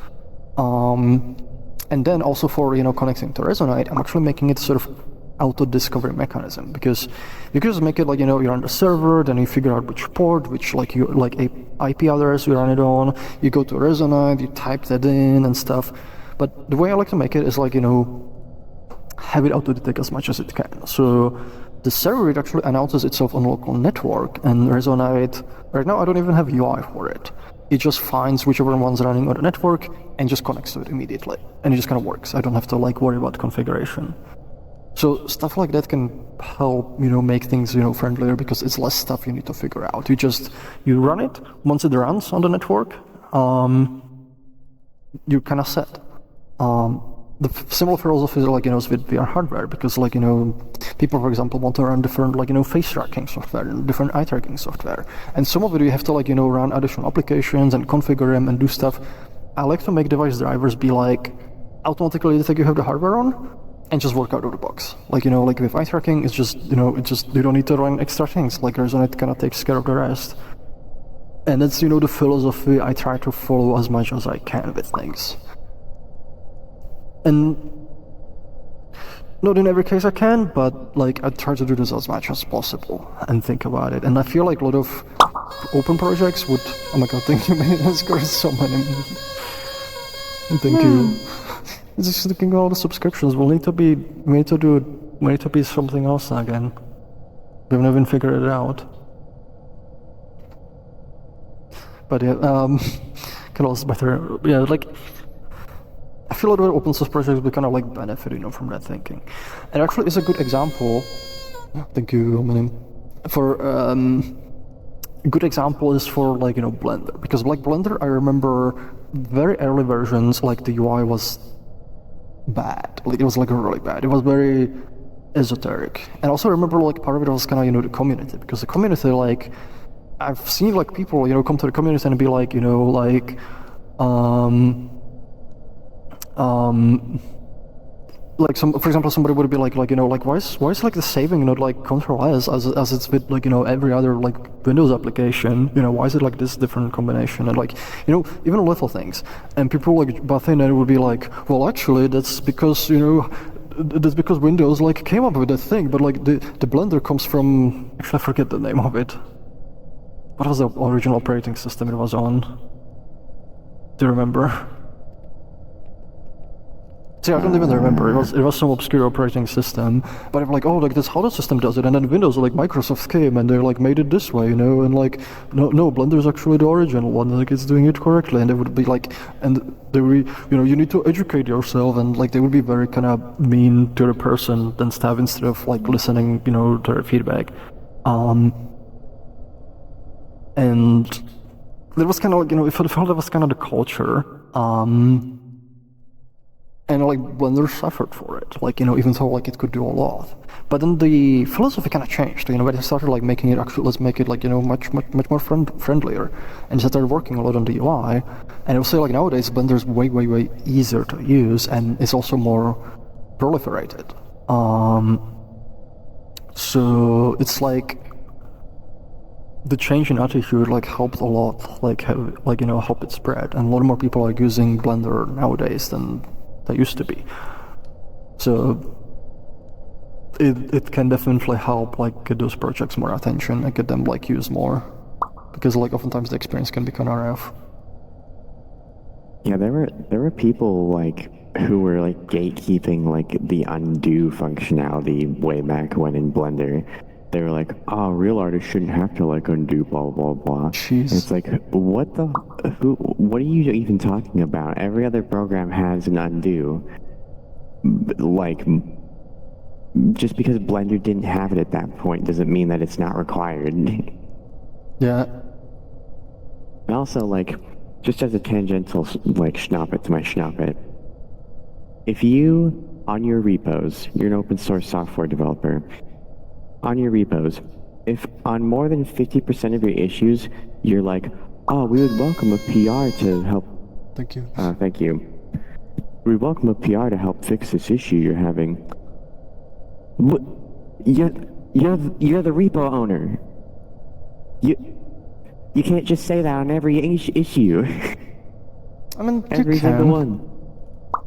And then also for connecting to Resonite, I'm actually making it sort of auto discovery mechanism, because you can just make it like you're on the server, then you figure out which port, which like you like a IP address you run it on, you go to Resonite, you type that in and stuff. But the way I like to make it is like have it auto detect as much as it can. So the server, it actually announces itself on local network, and Resonite right now I don't even have UI for it. It just finds whichever one's running on the network and just connects to it immediately, and it just kind of works. I don't have to like worry about configuration. So stuff like that can help make things friendlier, because it's less stuff you need to figure out. You run it. Once it runs on the network, you're kind of set. The similar philosophy is like with VR hardware, because like people, for example, want to run different like face tracking software and different eye tracking software, and some of it you have to like run additional applications and configure them and do stuff. I like to make device drivers be like automatically detect you have the hardware on and just work out of the box. Like like with eye tracking, it's just you don't need to run extra things. Like Resonate kind of takes care of the rest, and that's the philosophy I try to follow as much as I can with things. And not in every case I can, but like I try to do this as much as possible and think about it. And I feel like a lot of open projects would. Oh my god, thank you, man. That's got so many. Thank you. Just thinking all the subscriptions will need to be something else again. We've never even figured it out. But yeah, can also better. Yeah, like. I feel a lot of open source projects will kind of like benefit, from that thinking. And actually, it's a good example. Thank you, for a good example is for like Blender, because like Blender, I remember very early versions, like the UI was bad. Like it was like really bad. It was very esoteric. And also I remember like part of it was kind of the community, because the community, like I've seen like people come to the community and be like like for example, somebody would be like why is like the saving not like Control S as it's with like every other like Windows application, why is it like this different combination, and like even little things, and people like butt in and it would be like, well actually that's because Windows like came up with that thing, but like the Blender comes from, actually I forget the name of it. What was the original operating system it was on? Do you remember? See, I don't even remember. It was some obscure operating system, but I'm like, oh, like that's how the system does it. And then Windows, like Microsoft came and they like made it this way, and like no, Blender's actually the original one. Like it's doing it correctly, and they would be like, and they would, you need to educate yourself, and like they would be very kind of mean to the person and stuff instead of like listening, to their feedback. And there was kind of like, I felt that was kind of the culture. And like Blender suffered for it, like even though like it could do a lot. But then the philosophy kind of changed, when they started like making it actually, let's make it like much more friendlier, and they started working a lot on the UI. And I would say like nowadays Blender's way easier to use, and it's also more proliferated. So it's like the change in attitude like helped a lot, like help it spread, and a lot more people are using Blender nowadays than they used to be. So it can definitely help like get those projects more attention and get them like used more, because like oftentimes the experience can be kind of rough. Yeah, there were people like who were like gatekeeping like the undo functionality way back when in Blender. They were like, oh, real artists shouldn't have to like undo blah blah blah. Jeez. And it's like, what are you even talking about? Every other program has an undo. Like, just because Blender didn't have it at that point doesn't mean that it's not required. Yeah. And also, like, just as a tangential like schnoppet to my schnoppet, if you on your repos, you're an open source software developer. On your repos, if on more than 50% of your issues, you're like, oh, we would welcome a PR to help. Thank you. Thank you. We welcome a PR to help fix this issue you're having. What? You're the repo owner. You can't just say that on every issue. I mean, Every you can. single one.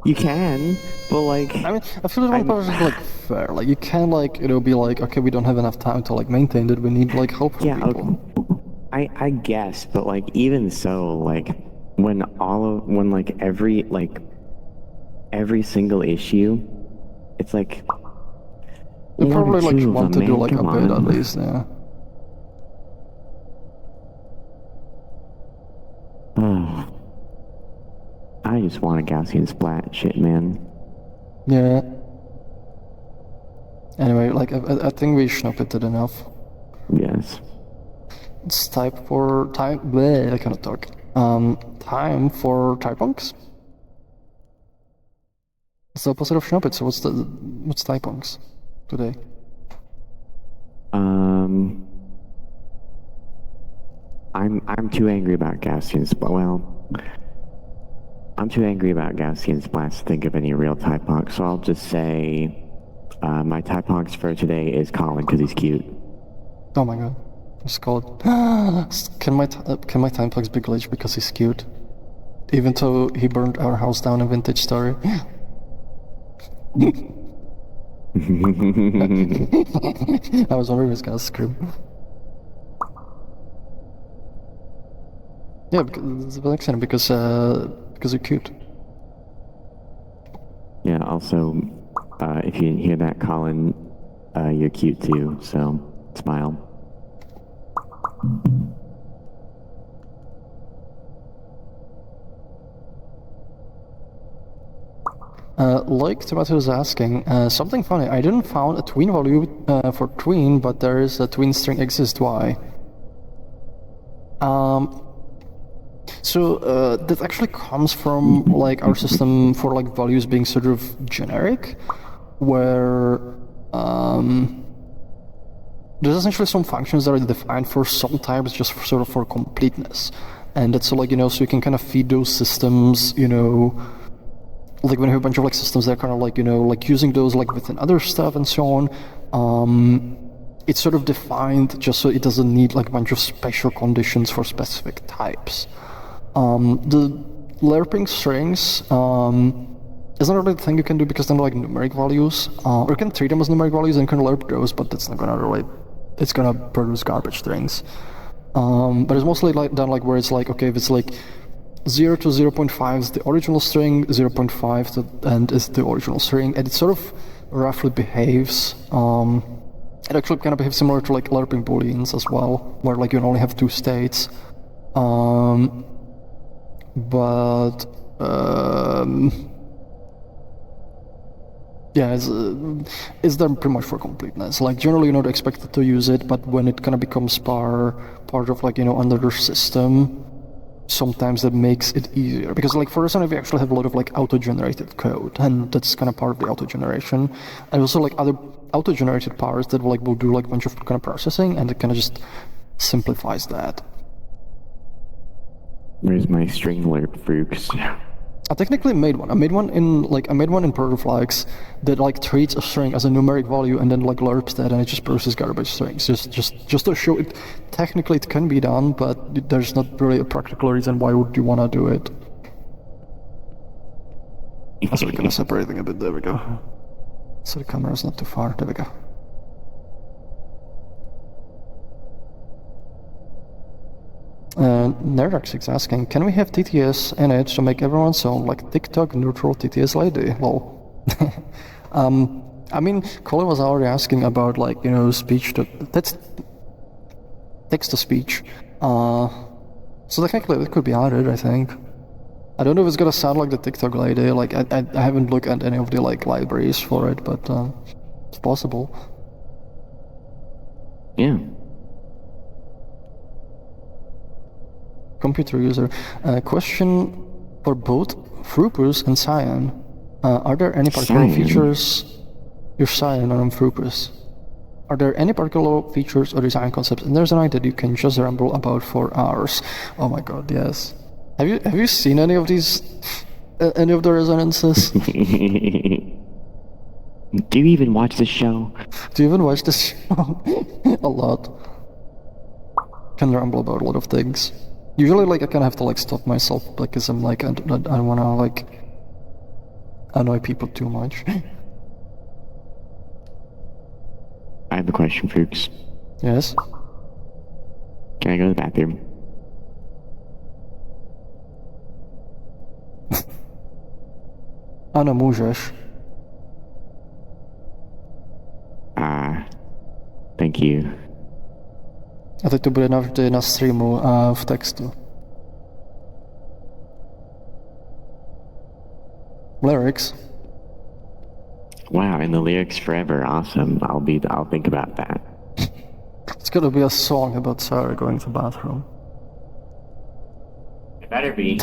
You can, but like. I mean, I feel that one part is like fair. Like you can like be like, okay, we don't have enough time to like maintain it. We need like help from Yeah, people. okay. I guess, but like even so, like when every single issue, it's like. You one probably or like two of want them, to do man, like a come bit on. at least, yeah. I just want a Gaussian splat shit, man. Yeah. Anyway, like I think we snipped it enough. Yes. It's time for time. Bleh, I cannot talk. Time for typunks. It's the opposite of snippet. So what's typunks today? I'm too angry about Gaussian splat. Well, I'm too angry about Gaussian splats to think of any real typunks. So I'll just say, my typunks for today is Colin because he's cute. Oh my god. It's called. Can my typunks be glitched because he's cute? Even though he burned our house down in Vintage Story. I was wondering if he was gonna scream. Yeah, because you're cute. Yeah, also, if you didn't hear that, Colin, you're cute too, so smile. Like Tomato is asking, something funny, I didn't found a tween value for tween, but there is a tween string exists, why? So that actually comes from like our system for like values being sort of generic, where there's essentially some functions that are defined for some types just sort of for completeness, and that's like so you can kind of feed those systems, like when you have a bunch of like systems that are kind of like like using those like within other stuff and so on. It's sort of defined just so it doesn't need like a bunch of special conditions for specific types. The lerping strings isn't really the thing you can do because they're like numeric values, or you can treat them as numeric values and you can lerp those, but that's not gonna really, it's gonna produce garbage strings. But it's mostly like done like where it's like, okay, if it's like 0 to 0.5 is the original string, 0.5 to the end is the original string, and it sort of roughly behaves. It actually kind of behaves similar to like lerping booleans as well, where like you only have two states. Yeah, it's done pretty much for completeness. Like generally you're not expected to use it, but when it kind of becomes part of like another system, sometimes that makes it easier. Because like for Resonite we actually have a lot of like auto-generated code, and that's kind of part of the auto-generation. And also like other auto-generated powers that will do like a bunch of kind of processing, and it kind of just simplifies that. Where's my string lerp, Froox? I technically made one. I made one in Protoflags that like treats a string as a numeric value and then like lerps that, and it just produces garbage strings. Just to show it. Technically it can be done, but there's not really a practical reason why would you want to do it. So we're kind of separating a bit. There we go. So the camera's not too far. There we go. Nerdax is asking, can we have TTS in it to make everyone sound like TikTok neutral TTS lady? Lol. I mean, Colin was already asking about like speech to that's text to speech. So technically it could be added, I think. I don't know if it's gonna sound like the TikTok lady. Like I haven't looked at any of the like libraries for it, but it's possible. Yeah. Computer user. Question for both Froox and Cyan. Are there any particular features? Your Cyan or Froox? Are there any particular features or design concepts in Resonite that you can just ramble about for hours? Oh my god, yes. Have you seen any of these, any of the resonances? Do you even watch this show? Do you even watch this show? A lot. Can ramble about a lot of things. Usually, like, I kind of have to, like, stop myself because I'm like, I don't want to, like, annoy people too much. I have a question, Froox. Yes? Can I go to the bathroom? Ano, můžeš. Thank you. A teď to bude navždy na streamu a v textu. Lyrics. Wow, and the lyrics forever. Awesome. I'll think about that. It's gonna be a song about Sarah going to the bathroom. It better be.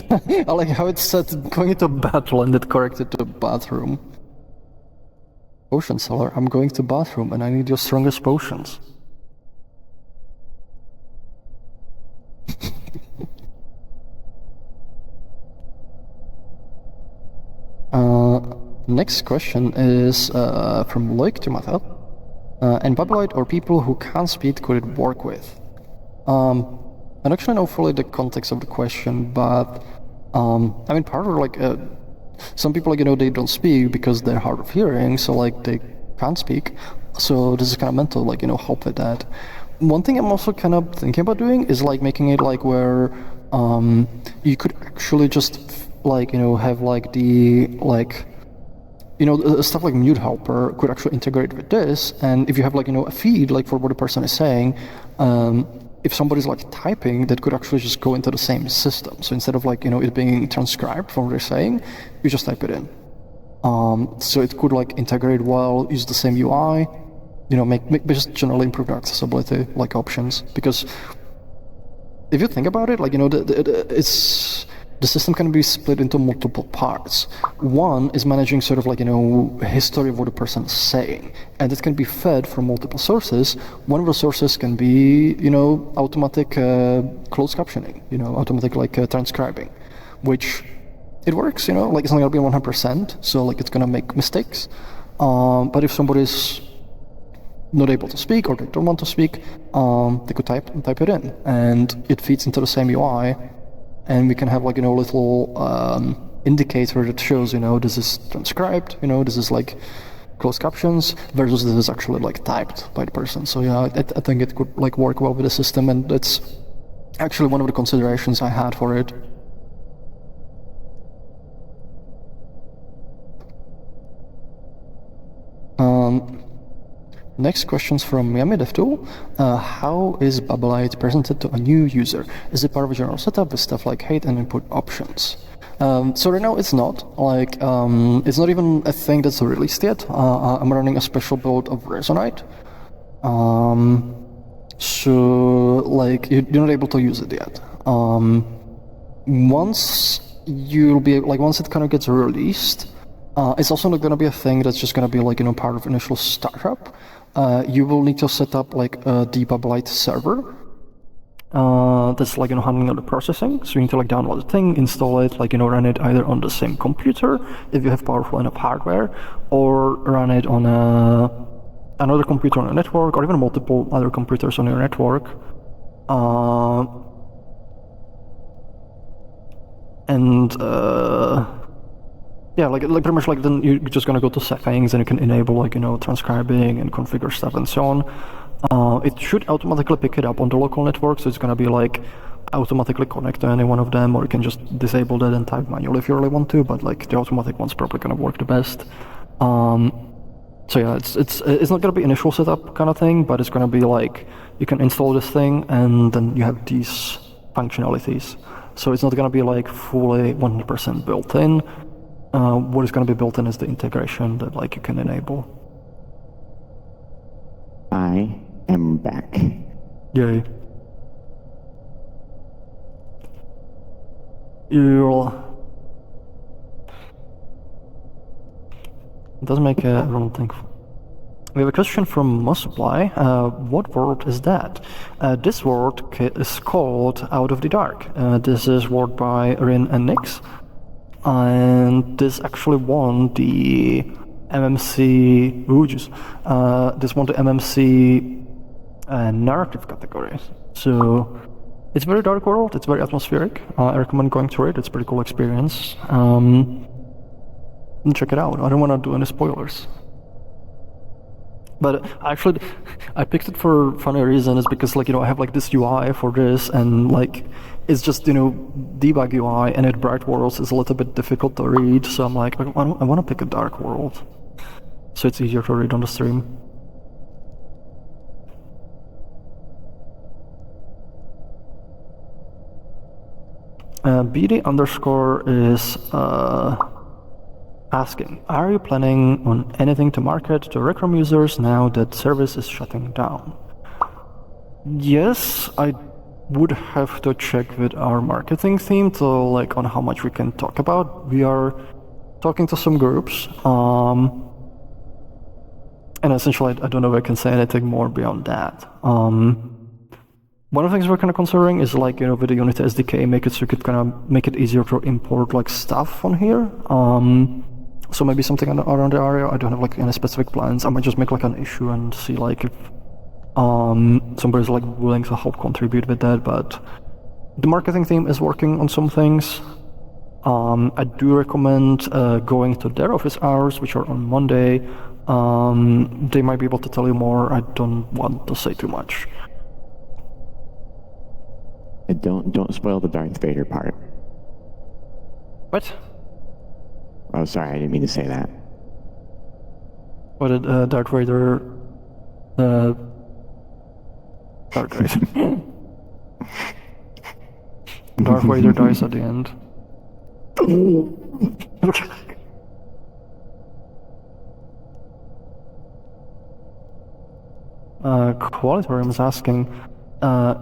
I like how it said going to battle and it corrected to bathroom. Potion seller, I'm going to bathroom and I need your strongest potions. Next question is from Loic Tomata. And Babyloid or people who can't speak could it work with? I don't actually know fully the context of the question, but I mean, part of like some people, like, you know, they don't speak because they're hard of hearing, so like they can't speak. So this is kind of meant to, like, you know, help with that. One thing I'm also kind of thinking about doing is like making it like where you could actually just like, you know, have like the like, you know, stuff like mute helper could actually integrate with this, and if you have like, you know, a feed like for what the person is saying, if somebody's like typing, that could actually just go into the same system. So instead of like, you know, it being transcribed from what they're saying, you just type it in. So it could like integrate well, use the same UI, you know, make just generally improve the accessibility like options. Because if you think about it, like, you know, the system can be split into multiple parts. One is managing sort of like, you know, history of what the person is saying, and it can be fed from multiple sources. One of the sources can be, you know, automatic closed captioning, you know, automatic like transcribing, which it works, you know, like it's not gonna be 100%, so like it's gonna make mistakes. But if somebody's not able to speak or they don't want to speak, they could type it in, and it feeds into the same UI. And we can have like, you know, a little indicator that shows, you know, this is transcribed, you know, this is like closed captions versus this is actually like typed by the person. So yeah, I think it could like work well with the system, and that's actually one of the considerations I had for it. Next question's from Miami DevTool. How is Babylite presented to a new user? Is it part of a general setup with stuff like hate and input options? So right now it's not. Like, it's not even a thing that's released yet. I'm running a special build of Resonite. So, like, you're not able to use it yet. Once it kind of gets released, it's also not going to be a thing that's just going to be like, you know, part of initial startup. You will need to set up like a Babylite server that's like, you know, handling all the processing. So you need to like download the thing, install it, like, you know, run it either on the same computer if you have powerful enough hardware, or run it on another computer on a network, or even multiple other computers on your network. Yeah, like pretty much like then you're just gonna go to settings and you can enable like, you know, transcribing and configure stuff and so on. It should automatically pick it up on the local network, so it's gonna be like automatically connect to any one of them, or you can just disable that and type manually if you really want to, but like the automatic one's probably gonna work the best. So yeah, it's not gonna be initial setup kind of thing, but it's gonna be like you can install this thing and then you have these functionalities. So it's not gonna be like fully 100% built in. What is going to be built in is the integration that like you can enable. I am back. Yay. It does make everyone thankful. We have a question from Mosupply. What world is that? This world is called Out of the Dark. This is world by Rin and Nix. And this actually won the MMC... this won the MMC narrative category. So it's a very dark world, it's very atmospheric. I recommend going through it, it's a pretty cool experience. Check it out. I don't want to do any spoilers. But actually, I picked it for funny reasons because, like, I have like this UI for this, and like, it's just debug UI, and bright worlds is a little bit difficult to read. So I'm like, I want to pick a dark world, so it's easier to read on the stream. BD underscore is asking, are you planning on anything to market to Rec Room users now that service is shutting down? Yes, I would have to check with our marketing team to like on how much we can talk about. We are talking to some groups, and essentially I don't know if I can say anything more beyond that. One of the things we're kind of considering is like, with the Unity SDK, make it so you could kind of make it easier to import like stuff on here. So maybe something around the area. I don't have like any specific plans. I might just make like an issue and see like if somebody's like willing to help contribute with that. But the marketing team is working on some things. I do recommend going to their office hours, which are on Monday. They might be able to tell you more. I don't want to say too much. Don't spoil the Darth Vader part. What? Oh, sorry, I didn't mean to say that. What did Darth Vader... Darth Vader. Darth Vader dies at the end. Qualitorium is asking,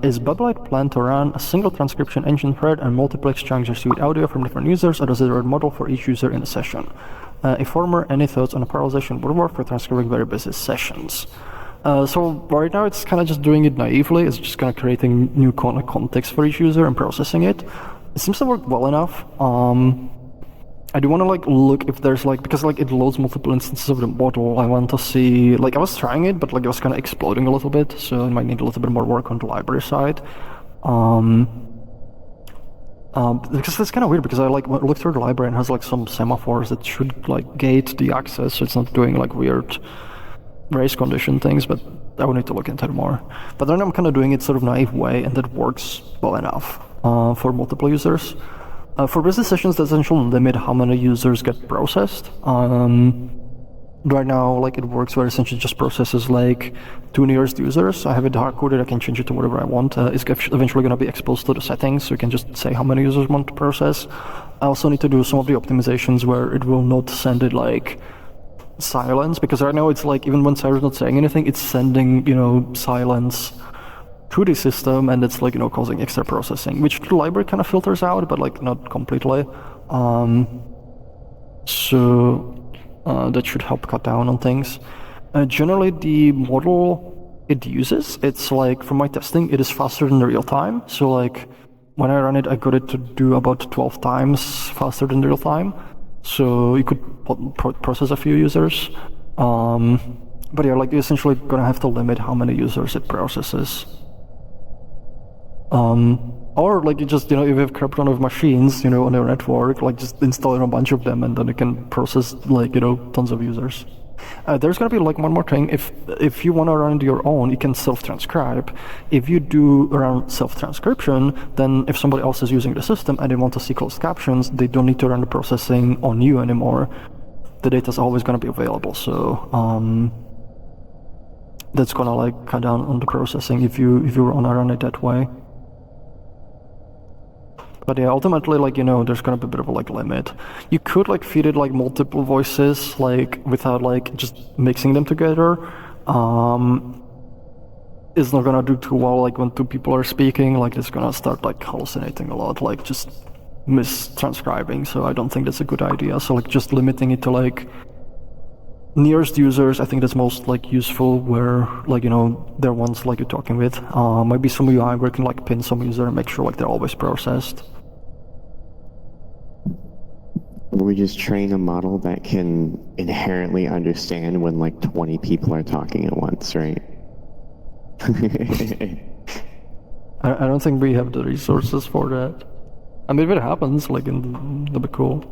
is Bubblite planned to run a single transcription engine thread and multiplex chunks suite audio from different users, or does it run model for each user in a session? If former, any thoughts on a parallelization would work for transcribing very busy sessions? So right now it's kind of just doing it naively. It's just kind of creating new context for each user and processing it. It seems to work well enough. I do want to like look if there's like, because like it loads multiple instances of the model. I want to see, like I was trying it, but like it was kind of exploding a little bit, so it might need a little bit more work on the library side. Because it's kind of weird because I like looked through the library and has like some semaphores that should like gate the access, so it's not doing like weird race condition things, but I would need to look into it more. But then I'm kind of doing it sort of naive way, and that works well enough for multiple users. For business sessions, there's essentially limit how many users get processed. Right now, like it works where essentially just processes like 2 nearest users. I have it hard-coded, I can change it to whatever I want. It's eventually going to be exposed to the settings, so you can just say how many users want to process. I also need to do some of the optimizations where it will not send it like silence, because right now it's like even when Sarah's not saying anything, it's sending, silence through the system, and it's like, causing extra processing, which the library kind of filters out, but like not completely. That should help cut down on things. Generally, the model it uses, it's like, from my testing, it is faster than the real time. So like, when I run it, I got it to do about 12 times faster than the real time. So you could process a few users. But yeah, like you're essentially gonna have to limit how many users it processes. Or like you just, if you have crap ton of machines, on your network, like just install a bunch of them and then you can process like, tons of users. There's gonna be like one more thing. If you wanna run it your own, you can self-transcribe. If you do run self-transcription, then if somebody else is using the system and they want to see closed captions, they don't need to run the processing on you anymore. The data is always gonna be available. So that's gonna like cut down on the processing if you wanna run it that way. But yeah, ultimately, like, there's gonna be a bit of a like limit. You could like feed it like multiple voices, like without like just mixing them together. It's not gonna do too well like when 2 people are speaking, like it's gonna start like hallucinating a lot, like just mistranscribing. So I don't think that's a good idea. So like just limiting it to like nearest users, I think that's most like useful where like, you know, they're ones like you're talking with. Maybe some UI where you can like pin some user and make sure like they're always processed. We just train a model that can inherently understand when like 20 people are talking at once, right? I don't think we have the resources for that. I mean, if it happens, like, that'd be cool.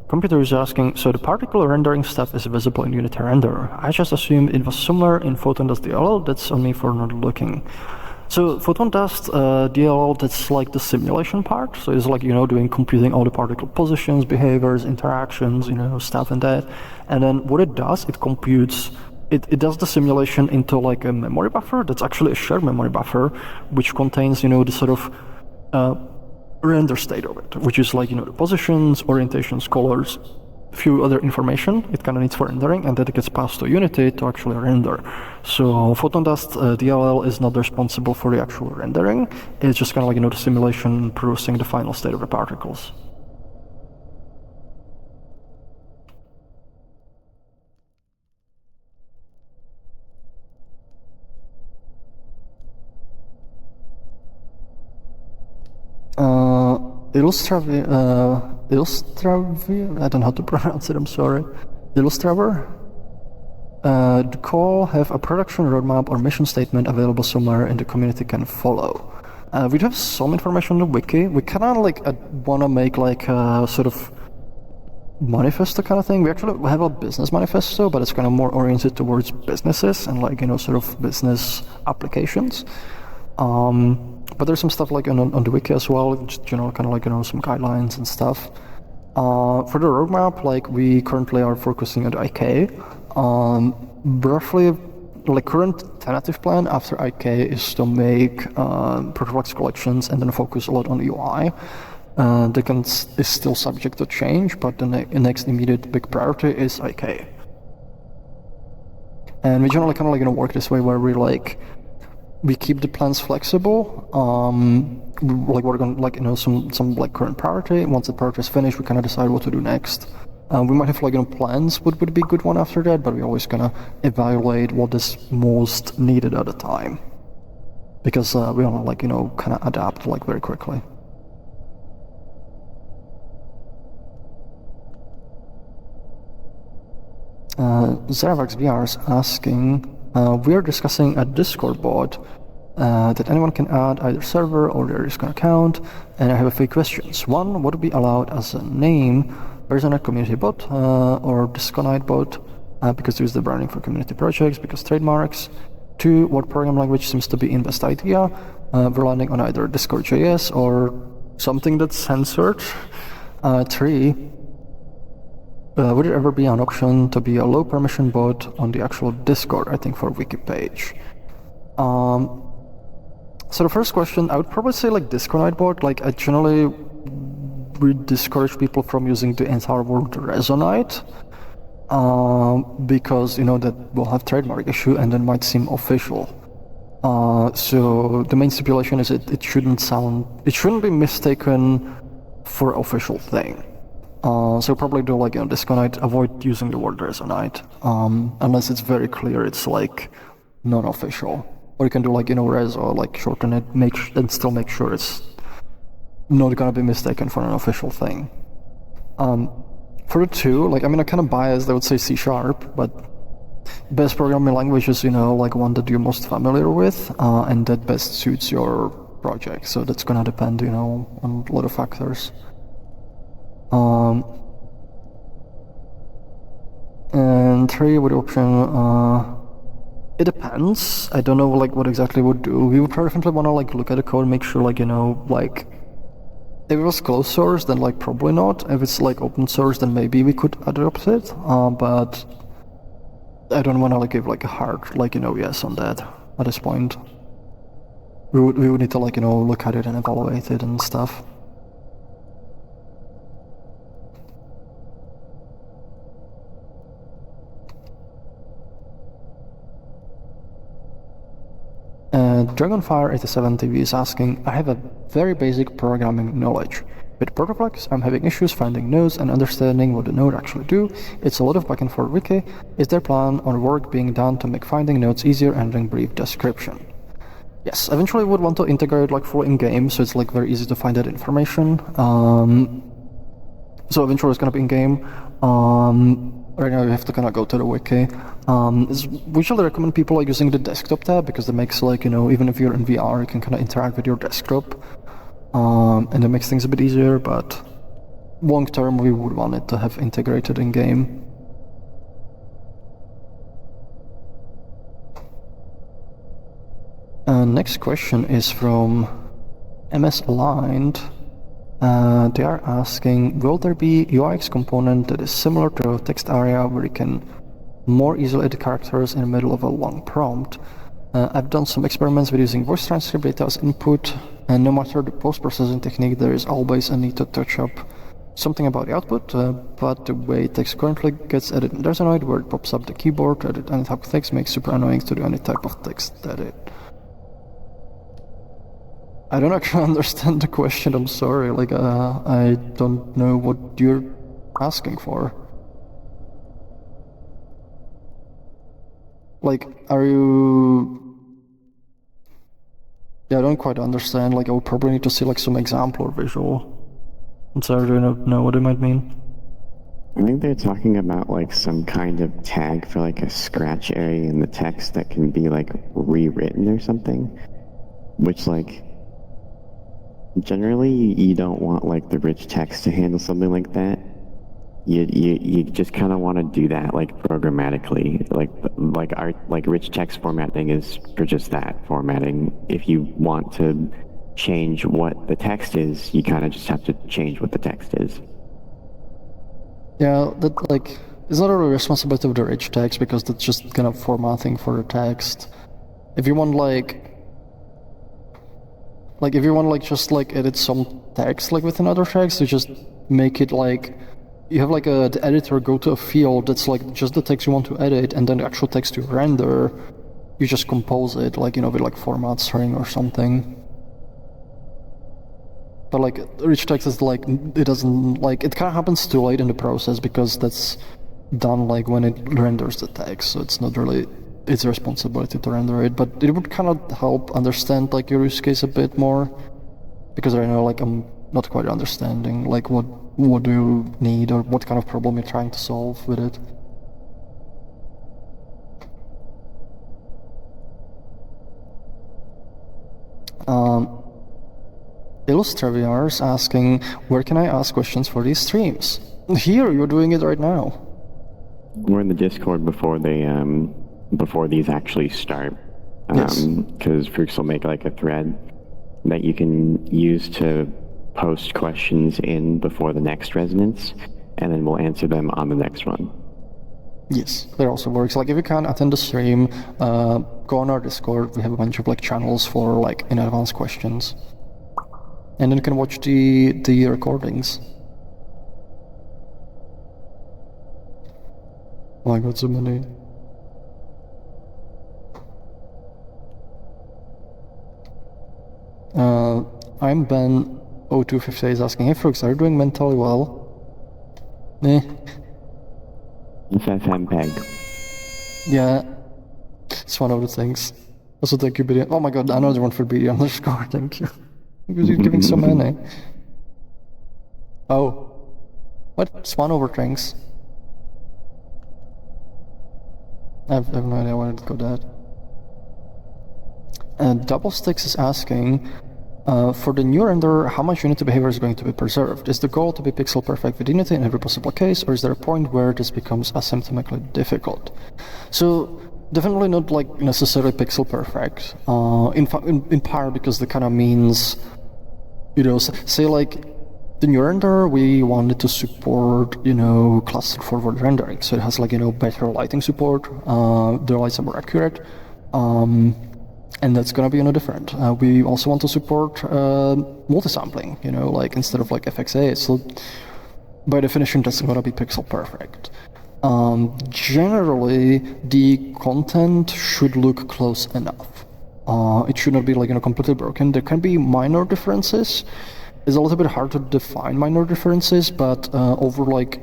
Computer is asking, so the particle rendering stuff is visible in Unity Render. I just assumed it was somewhere in Photon.dll. That's on me for not looking. So Photon.dll, DLL, that's like the simulation part. So it's like, you know, computing all the particle positions, behaviors, interactions, you know, stuff and that. And then what it does, it computes, it does the simulation into like a memory buffer. That's actually a shared memory buffer, which contains, you know, the sort of render state of it, which is like, you know, the positions, orientations, colors, few other information it kind of needs for rendering, and then it gets passed to Unity to actually render. So Photon.dst DLL is not responsible for the actual rendering. It's just kind of like, you know, the simulation producing the final state of the particles. Illustrator, I don't know how to pronounce it, I'm sorry. Illustrator? The call have a production roadmap or mission statement available somewhere and the community can follow. We do have some information on the wiki. We kind of like want to make like a sort of manifesto kind of thing. We actually have a business manifesto, but it's kind of more oriented towards businesses and like, you know, sort of business applications. But there's some stuff like on the wiki as well, just, you know, kind of like, you know, some guidelines and stuff. For the roadmap, like we currently are focusing on the IK. Roughly, like current tentative plan after IK is to make Froox collections and then focus a lot on UI. That is still subject to change, but the next immediate big priority is IK. And we generally kind of like, you know, work this way where we keep the plans flexible. Like we're gonna like, you know, some like current priority. Once the priority is finished, we kind of decide what to do next. We might have like, you know, plans would be a good one after that, but we always gonna evaluate what is most needed at the time, because we wanna like, you know, kind of adapt like very quickly. Zeravax VR is asking, we are discussing a Discord bot that anyone can add either server or their Discord account, and I have a few questions. One, would it be allowed as a name, Resonite community bot or Resonite bot, because there's the branding for community projects, because trademarks. Two, what program language seems to be in best idea? We're landing on either Discord.js or something that's censored. Three, would it ever be an option to be a low permission bot on the actual Discord, I think for wiki page? So the first question, I would probably say like Discord bot. Like I generally would discourage people from using the entire word Resonite, because, you know, that will have trademark issue and then might seem official. So the main stipulation is it shouldn't be mistaken for official thing. So probably do like, you know, Disconnect, avoid using the word Resonite, unless it's very clear it's like non-official. Or you can do like, you know, res or like shorten it, and still make sure it's not gonna be mistaken for an official thing. For the two, like, I mean, I'm kind of biased, I would say C#, but best programming language is, you know, like one that you're most familiar with, and that best suits your project. So that's gonna depend, you know, on a lot of factors. And three, with the option, it depends. I don't know like what exactly would do. We would definitely want to like look at the code, make sure like, you know, like if it was closed source, then like probably not. If it's like open source, then maybe we could adopt it. But I don't want to like give like a hard like, you know, yes on that at this point. We would need to like, you know, look at it and evaluate it and stuff. Dragonfire87TV is asking, I have a very basic programming knowledge. With Protoplex, I'm having issues finding nodes and understanding what the node actually do. It's a lot of back and forth wiki. Is there plan or work being done to make finding nodes easier and in brief description? Yes, eventually we would want to integrate like full in-game, so it's like very easy to find that information. So eventually it's gonna be in-game. Right now you have to kind of go to the wiki. We usually recommend people like using the desktop tab because it makes like, you know, even if you're in VR, you can kind of interact with your desktop. And it makes things a bit easier, but long term we would want it to have integrated in-game. Next question is from MS Aligned. They are asking, will there be UX component that is similar to a text area where you can more easily edit characters in the middle of a long prompt? I've done some experiments with using voice transcript data as input, and no matter the post-processing technique, there is always a need to touch up something about the output, but the way text currently gets edited in Resonite, where it pops up the keyboard to edit any type of text, makes super annoying to do any type of text edit. I don't actually understand the question, I'm sorry, like, I don't know what you're asking for. Like, are you... Yeah, I don't quite understand, like, I would probably need to see, like, some example or visual. I'm sorry, I don't know what it might mean. I think they're talking about, like, some kind of tag for, like, a scratch area in the text that can be, like, rewritten or something. Which, like... Generally, you don't want like the rich text to handle something like that. You just kind of want to do that like programmatically. Like rich text formatting is for just that formatting. If you want to change what the text is, you kind of just have to change what the text is. Yeah, that like it's not a responsibility of the rich text because that's just kind of formatting for the text. If you want if you want just edit some text like with another text, you just make it like you have like the editor go to a field that's like just the text you want to edit, and then the actual text you render, you just compose it like, you know, with like format string or something. But like rich text is like it doesn't like it kind of happens too late in the process because that's done like when it renders the text, so it's not really its responsibility to render it, but it would kind of help understand like your use case a bit more, because right now like I'm not quite understanding like what do you need or what kind of problem you're trying to solve with it. Illustraviar is asking, where can I ask questions for these streams? Here, you're doing it right now. We're in the Discord before these actually start. Because Froox will make like a thread that you can use to post questions in before the next resonance, and then we'll answer them on the next one. Yes, that also works. Like if you can't attend the stream, go on our Discord. We have a bunch of like channels for like in advance questions, and then you can watch the recordings. Oh my god, so many. I'm Ben 0250 is asking, hey Froox, are you doing mentally well? It's FMPEG. Yeah, it's one of the things. Also thank you, BD. Oh my god, another one for BD underscore, thank you. Because you're giving so many. Oh. What? Swan over drinks. I have no idea where to go that. Double Sticks is asking, for the new render, how much Unity behavior is going to be preserved? Is the goal to be pixel perfect with Unity in every possible case, or is there a point where this becomes asymptotically difficult? So, definitely not like necessarily pixel perfect. In part because that kind of means, you know, say like the new render, we wanted to support, you know, cluster forward rendering. So it has like, you know, better lighting support, the lights are more accurate. And that's gonna be, you know, different. We also want to support multi-sampling, you know, like instead of like FXA. So by definition, that's gonna be pixel perfect. Generally, the content should look close enough. It should not be like, completely broken. There can be minor differences. It's a little bit hard to define minor differences, but over like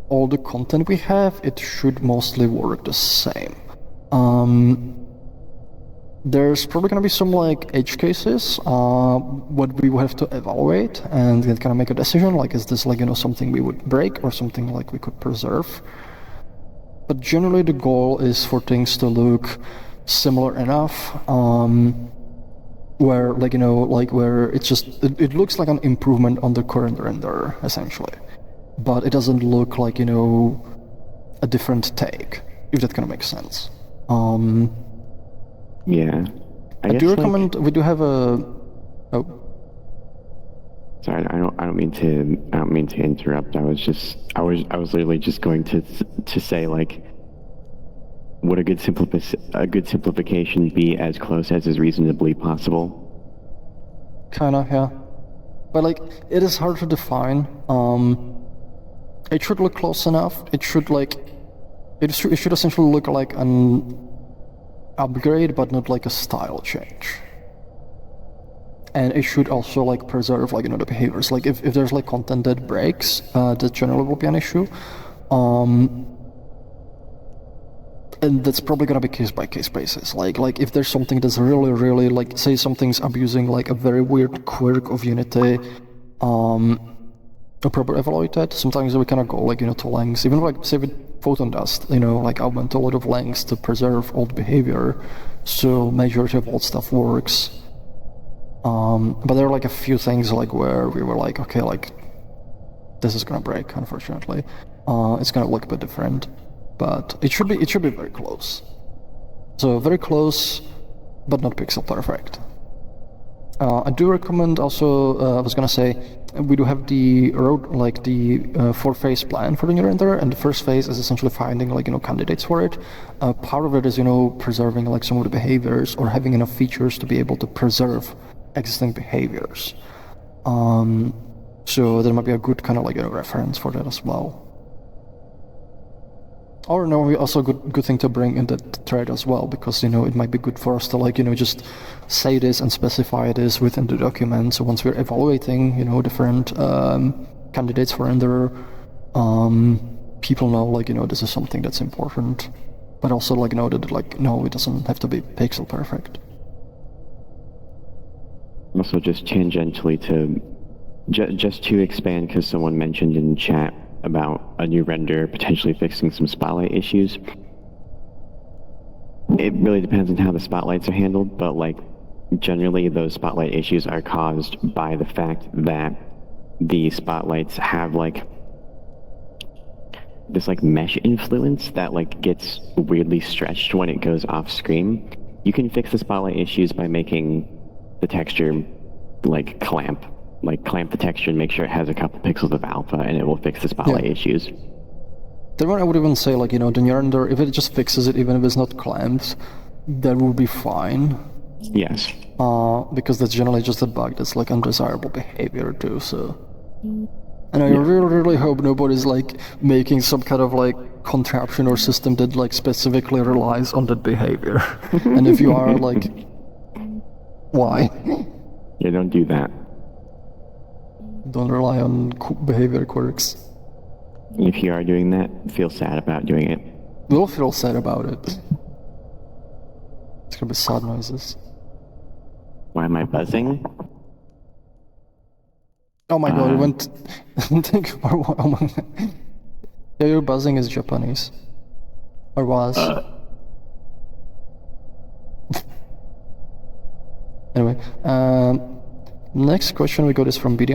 all the content we have, it should mostly work the same. There's probably gonna be some like edge cases, what we will have to evaluate and then kind of make a decision, like is this like, something we would break or something like we could preserve. But generally the goal is for things to look similar enough, where like, where it's just, it looks like an improvement on the current render, essentially. But it doesn't look like, a different take, if that kind of makes sense. Yeah. I do recommend, we do have a, Sorry, I don't mean to interrupt. I was literally just going to say, like, would a good simplification be as close as is reasonably possible? Kinda, yeah. But like, it is hard to define. It should look close enough. It should like, it should essentially look like an upgrade, but not like a style change. And it should also like preserve like, the behaviors. Like if there's like content that breaks, that generally will be an issue. And that's probably gonna be case by case basis. Like if there's something that's really like, say something's abusing like a very weird quirk of Unity, to properly evaluate that, sometimes we kind of go like, to lengths, even like say with photon dust, like I went to a lot of lengths to preserve old behavior, so majority of old stuff works. But there are like a few things like where we were like, okay, like this is gonna break, unfortunately. It's gonna look a bit different, but it should be very close. So very close, but not pixel perfect. I do recommend also, I was gonna say, we do have the road, like the 4-phase plan for the new renderer, and the first phase is essentially finding like, candidates for it. Part of it is, preserving like some of the behaviors or having enough features to be able to preserve existing behaviors. So there might be a good kind of like a reference for that as well. Or no, also good thing to bring in that thread as well, because it might be good for us to like just say this and specify this within the document. So once we're evaluating different candidates for render, people know like this is something that's important, but also like know that like no, it doesn't have to be pixel perfect. Also, just tangentially to just to expand, because someone mentioned in chat about a new render potentially fixing some spotlight issues. It really depends on how the spotlights are handled, but like generally those spotlight issues are caused by the fact that the spotlights have like this like mesh influence that like gets weirdly stretched when it goes off screen. You can fix the spotlight issues by making the texture like clamp the texture and make sure it has a couple pixels of alpha, and it will fix the spotlight issues. Then I would even say like, the new render, if it just fixes it, even if it's not clamped, that will be fine. Yes. Because that's generally just a bug that's like undesirable behavior too, so. And I really hope nobody's like making some kind of like contraption or system that like specifically relies on that behavior. And if you are like, why? Yeah, don't do that. Don't rely on behavior quirks. If you are doing that, feel sad about doing it. We'll feel sad about it. It's gonna be sad noises. Why am I buzzing? Oh my god, it went... Thank you for... Oh my... Yeah, your buzzing is Japanese. Or was. Anyway, next question we got is from BD_.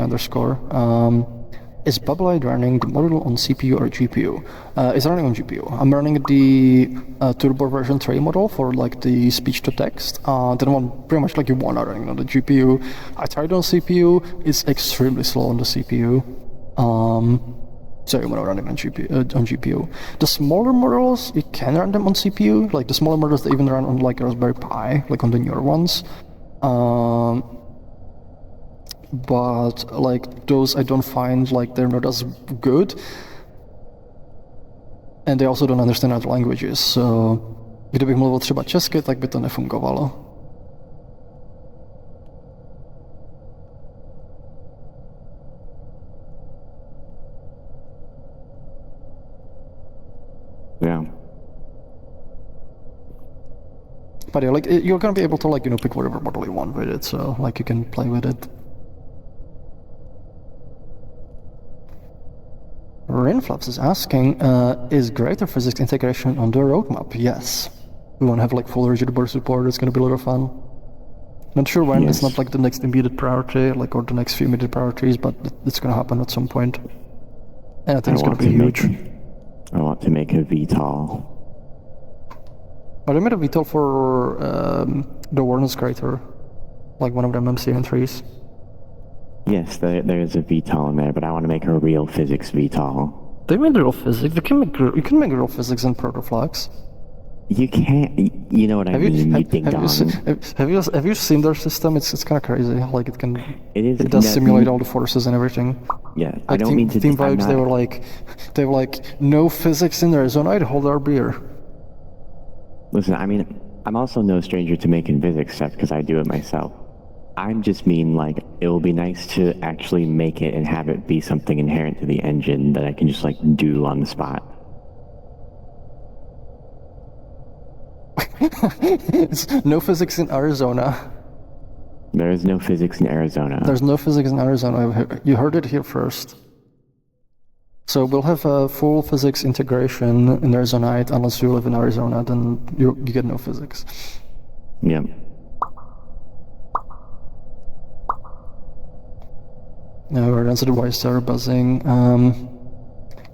Is Bubblite running the model on CPU or GPU? It's running on GPU. I'm running the Turbo version 3 model for like the speech to text. Then one pretty much like you want running on the GPU. I tried on CPU. It's extremely slow on the CPU. So you want to run it on GPU. The smaller models, you can run them on CPU. Like the smaller models, they even run on like Raspberry Pi, like on the newer ones. But like those I don't find like they're not as good, and they also don't understand other languages, so kdybych mluvil třeba česky, tak by to nefungovalo. Yeah. But yeah, like you're gonna be able to like pick whatever model you want with it, so like you can play with it. Rainflaps is asking, is greater physics integration on the roadmap? Yes. We want to have like full rigid board support. It's gonna be a lot of fun. Not sure when. It's not like the next immediate priority, like or the next few immediate priorities, but it's gonna happen at some point. And I think it's gonna be huge. I want to make a VTOL. Oh, they made a VTOL for the Warden's Crater, like one of them MCN3s. Yes, there is a VTOL in there, but I want to make a real physics VTOL. They made real physics. You can make real physics in Protoflax. You can't. You know what I mean? You ding dong. Have you seen their system? It's kind of crazy. Like it can. It does simulate all the forces and everything. Yeah, like I don't mean to. Team Vibes. They were like no physics in Resonite. Hold our beer. Listen, I mean, I'm also no stranger to making physics stuff because I do it myself. I just mean like it will be nice to actually make it and have it be something inherent to the engine that I can just like do on the spot. No physics in Arizona. There is no physics in Arizona. There's no physics in Arizona. You heard it here first. So we'll have a full physics integration in Resonite. Unless you live in Arizona, then you get no physics. Yep. Now we're answered why are buzzing.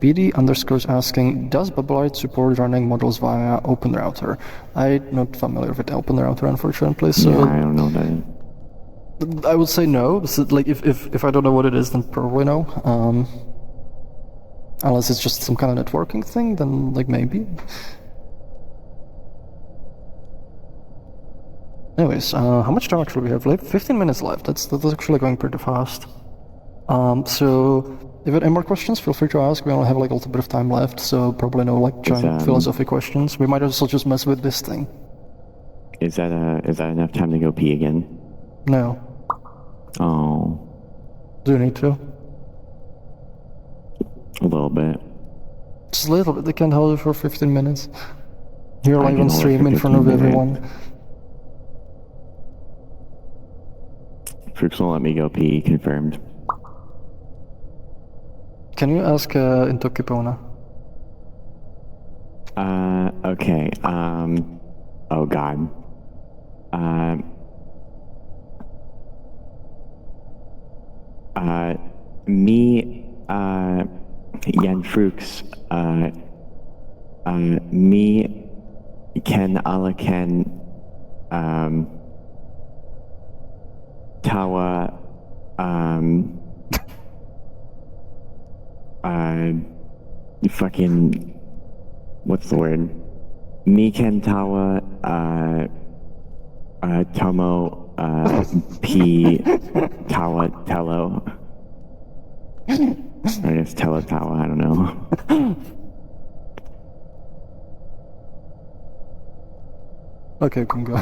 BD underscores asking, does Bubblite support running models via OpenRouter? I'm not familiar with OpenRouter, unfortunately. So yeah, I don't know that. I would say no. So, like if I don't know what it is, then probably no. Unless it's just some kind of networking thing, then like maybe. Anyways, how much time actually we have left? 15 minutes left. That's actually going pretty fast. So if you have any more questions, feel free to ask. We only have like a little bit of time left, so probably no like giant philosophy questions. We might also just mess with this thing. Is that enough time to go pee again? No. Oh. Do you need to? A little bit. Just a little bit. They can't hold you for 15 minutes. You're live on stream in front of everyone. Froox won't let me go pee, confirmed. Can you ask into Kipona? Okay, oh god. Me, Jan Froox, me, Ken Alaken, Tawa, fucking, what's the word? Me, Ken, Tawa, Tomo, P, Tawa, Tello. I guess Tello Tawa, I don't know. Okay, can go.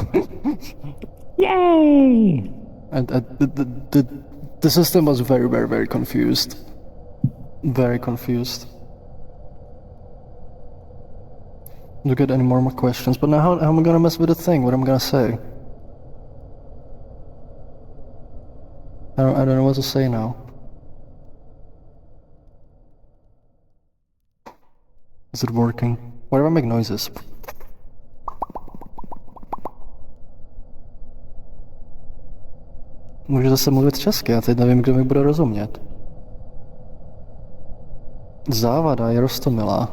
Yay! And the system was very, very, very confused. Very confused. Do you get any more questions? But now how am I gonna mess with the thing? What am I gonna say? I don't know what to say now. Is it working? Why do I make noises? Můžu zase mluvit česky, já teď nevím, kdo mi bude rozumět. Závada je roztomilá.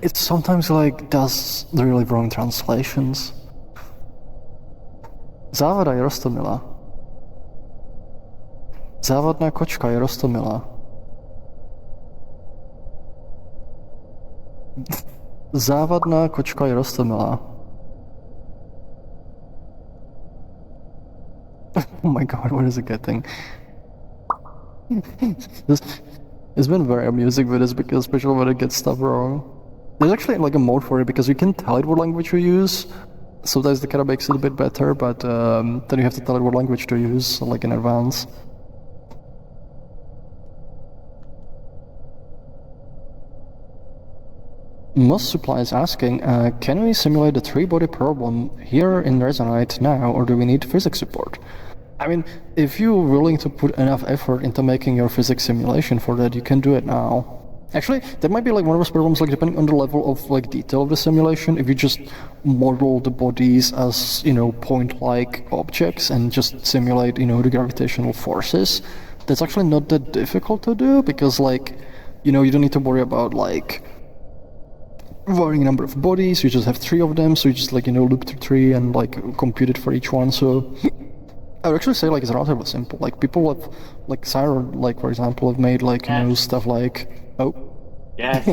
It sometimes like does the really wrong translations. Závada je roztomilá. Závadná kočka je roztomilá. Závadná kočka je roztomilá. Oh my god, what is it getting? It's been very amusing with this, because especially when it gets stuff wrong. There's actually like a mode for it, because you can tell it what language you use. Sometimes that kind of makes it a bit better, but then you have to tell it what language to use, like in advance. Must Supply is asking, can we simulate the three-body problem here in Resonite now, or do we need physics support? I mean, if you're willing to put enough effort into making your physics simulation for that, you can do it now. Actually, that might be like one of those problems, like depending on the level of like detail of the simulation, if you just model the bodies as, point-like objects and just simulate, the gravitational forces, that's actually not that difficult to do, because like, you don't need to worry about like varying number of bodies, you just have 3 of them, so you just like, loop through 3 and like compute it for each one, so I would actually say like it's relatively simple. Like people have, like Syra, like for example, have made like, stuff like, Yes.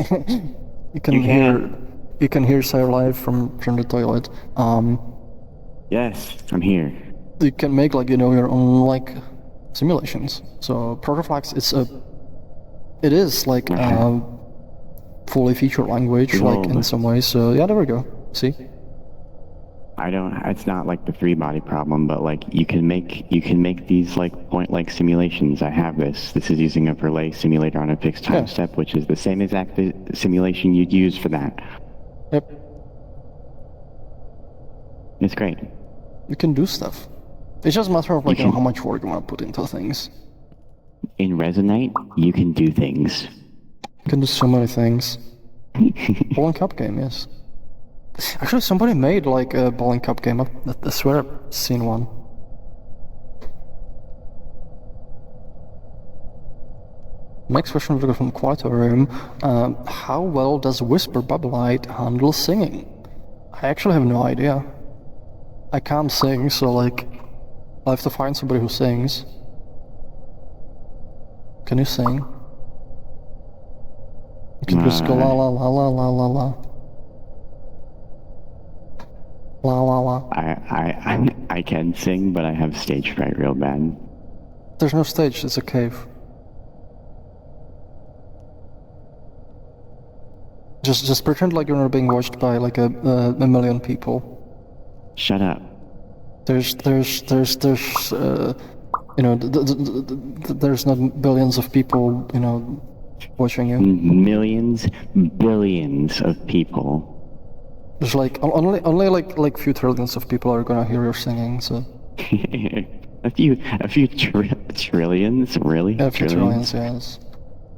you can hear Syra live from the toilet. Yes, I'm here. You can make like, your own like simulations. So Protoflax, it is like fully featured language, like in some ways. So yeah, there we go. See? It's not like the 3-body problem, but like you can make these like point-like simulations. I have this. This is using a Verlet simulator on a fixed time step, which is the same exact simulation you'd use for that. Yep. It's great. You can do stuff. It's just a matter of like, how much work you want to put into things. In Resonite, you can do things. You can do so many things. Bowling cup game, yes. Actually, somebody made like a bowling cup game. I swear I've seen one. Next question will go from Quarto Room. How well does Whisper Bubblite handle singing? I actually have no idea. I can't sing, so like, I'll have to find somebody who sings. Can you sing? You can just go la la la la la la la. La la la. I can sing, but I have stage fright real bad. There's no stage, it's a cave. Just pretend like you're not being watched by like a million people. Shut up. There's there's not billions of people, watching you. Millions, billions of people. There's like only like few trillions of people are gonna hear your singing, so. a few trillions, really? Yeah, a few trillions, yes.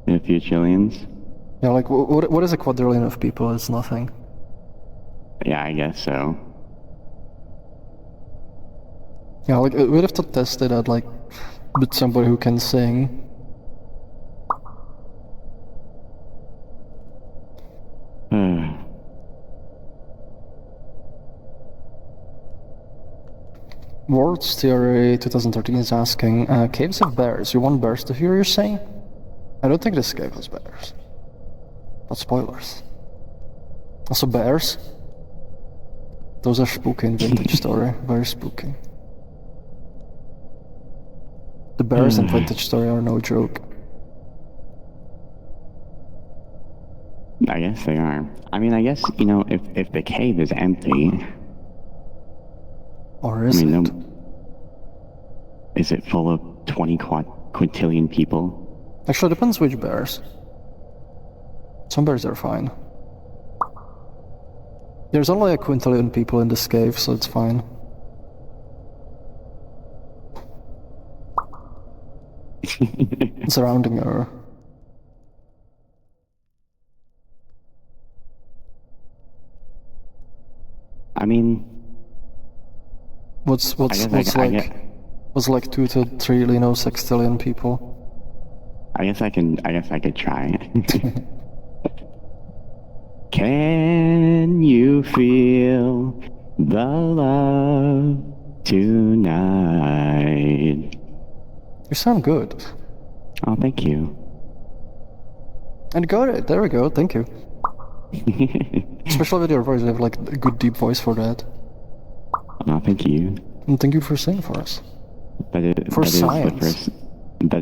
A few trillions. Yeah, like what is a quadrillion of people? It's nothing. Yeah, I guess so. Yeah, like we'd have to test it at like with somebody who can sing. Words Theory 2013 is asking, caves have bears. You want bears to hear you sing? I don't think this cave has bears. But spoilers. Also bears. Those are spooky in Vintage Story. Very spooky. The bears in Vintage Story are no joke. I guess they are. I mean, I guess, if the cave is empty... Or is it? Is it full of 20 quintillion people? Actually, it depends which bears. Some bears are fine. There's only a quintillion people in this cave, so it's fine. Surrounding her. I mean... What's like 2 to 3, sextillion people? I guess I could try. Can you feel the love tonight? You sound good. Oh, thank you. And got it. There we go. Thank you. Especially with your voice, you have like a good deep voice for that. Oh, thank you. And thank you for singing for us. That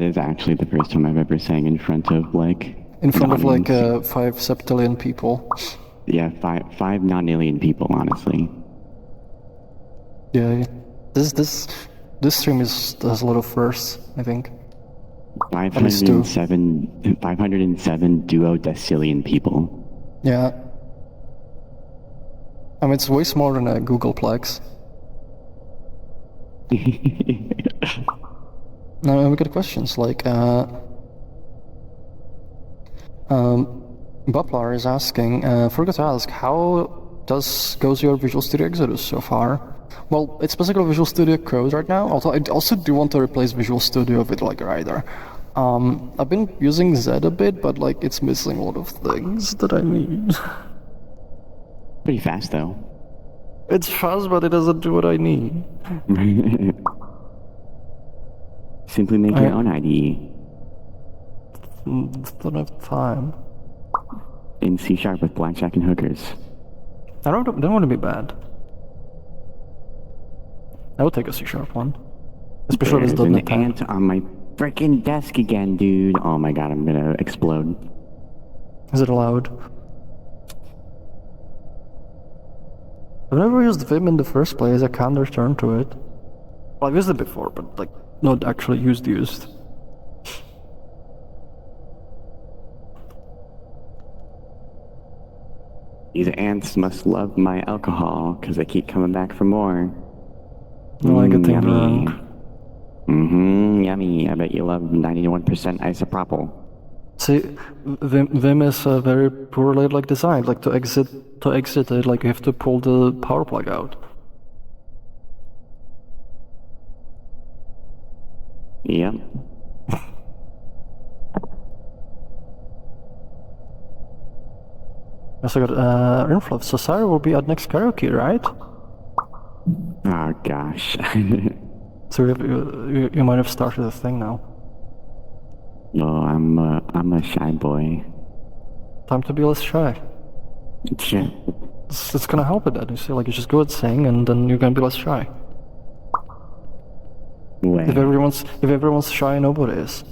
is actually the first time I've ever sang in front of like... In front of like 5 septillion people. Yeah, five non-alien people, honestly. Yeah, this stream has a lot of firsts, I think. 507 duodecillion people. Yeah, I mean, it's way smaller than a Googleplex. Now we got questions like, Buplar is asking, forgot to ask, how goes your Visual Studio Exodus so far? Well, it's basically Visual Studio Code right now, although I also do want to replace Visual Studio with like Rider. I've been using Z a bit, but like it's missing a lot of things that I need. Pretty fast though. It's fast, but it doesn't do what I need. Simply make your own IDE. Don't have time. In C# with blackjack and hookers. I don't want to be bad. I would take a C# one. Especially if it's There's .NET an ant on my frickin' desk again, dude. Oh my god, I'm gonna explode. Is it allowed? I've never used Vim in the first place, I can't return to it. Well, I've used it before, but like, not actually used. These ants must love my alcohol, because they keep coming back for more. No, I get things Yummy. wrong. Yummy. I bet you love 91% isopropyl. See, Vim is very poorly like designed. Like to exit it, like you have to pull the power plug out. Yep. I also got inflow. So Sarah will be at next karaoke, right? Oh gosh. So you might have started a thing now. No, I'm a shy boy. Time to be less shy. Yeah. It's gonna help with that. You see, like you just go and sing, and then you're gonna be less shy. Way. If everyone's shy, nobody is.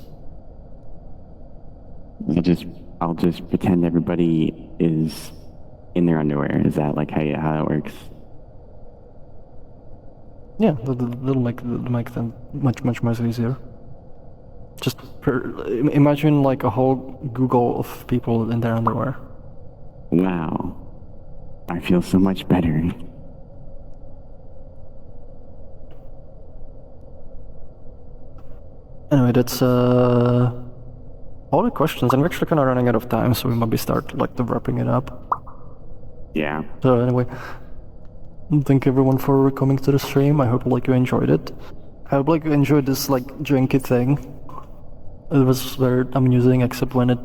I'll just pretend everybody is in their underwear. Is that like how it works? Yeah, that'll make them much easier. Just imagine like a whole Google of people in their underwear. Wow. I feel so much better. Anyway, that's all the questions, and we're actually kind of running out of time, so we might be wrapping it up. Yeah. So anyway, thank everyone for coming to the stream. I hope like you enjoyed it. I hope like you enjoyed this like janky thing. It was very amusing, except when it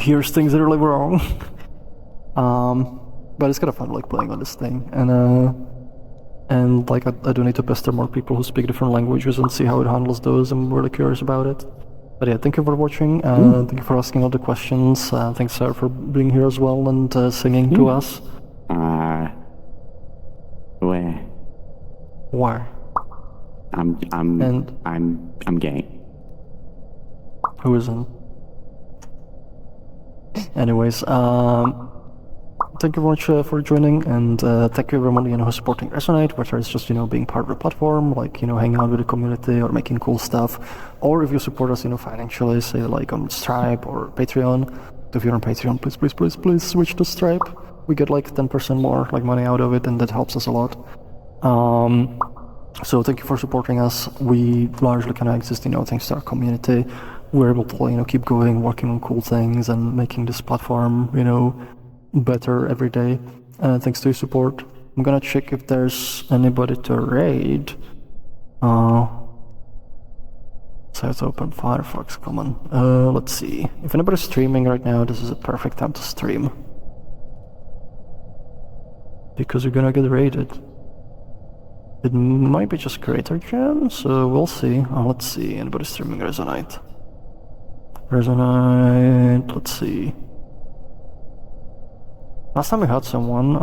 hears things that are really wrong. But it's kind of fun like playing on this thing, and like I do need to pester more people who speak different languages and see how it handles those. I'm really curious about it. But yeah, thank you for watching. Thank you for asking all the questions. Thanks Sarah for being here as well and singing to us. Where? Why? I'm gay. Who isn't? Anyways, thank you very much for joining, and thank you everyone who's supporting Resonite, whether it's just being part of the platform, like hanging out with the community or making cool stuff, or if you support us financially, say like on Stripe or Patreon. If you're on Patreon, please switch to Stripe. We get like 10% more like money out of it, and that helps us a lot. So thank you for supporting us. We largely kind of exist, thanks to our community. We're able to, keep going, working on cool things, and making this platform, better every day. Thanks to your support. I'm gonna check if there's anybody to raid. So it's open Firefox, come on. Let's see. If anybody's streaming right now, this is a perfect time to stream. Because you're gonna get raided. It might be just Creator Jam, so we'll see. Let's see, anybody streaming Resonite? Resonite, let's see. Last time we had someone,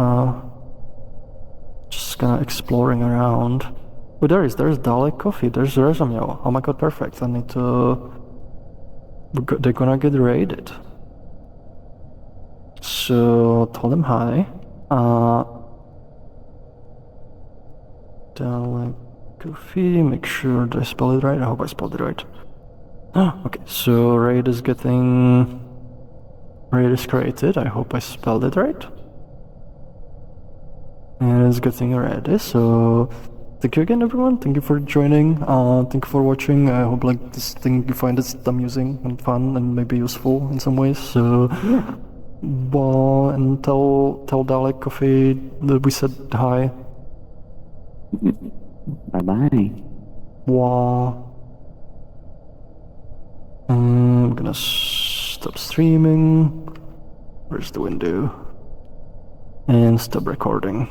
just kinda exploring around. Oh, there's Dalek Coffee, there's Resomyo. Oh my god, perfect. I need to... They're gonna get raided. So, tell them hi. Dalek Coffee, make sure I spell it right. I hope I spelled it right. Okay, so raid is created. I hope I spelled it right. And it's a good thing I read this, so thank you again, everyone. Thank you for joining. Thank you for watching. I hope like this thing you find it amusing and fun and maybe useful in some ways. So, well, and tell Dalek Coffee that we said hi. Bye bye. Wow. I'm gonna stop streaming. Where's the window? And stop recording.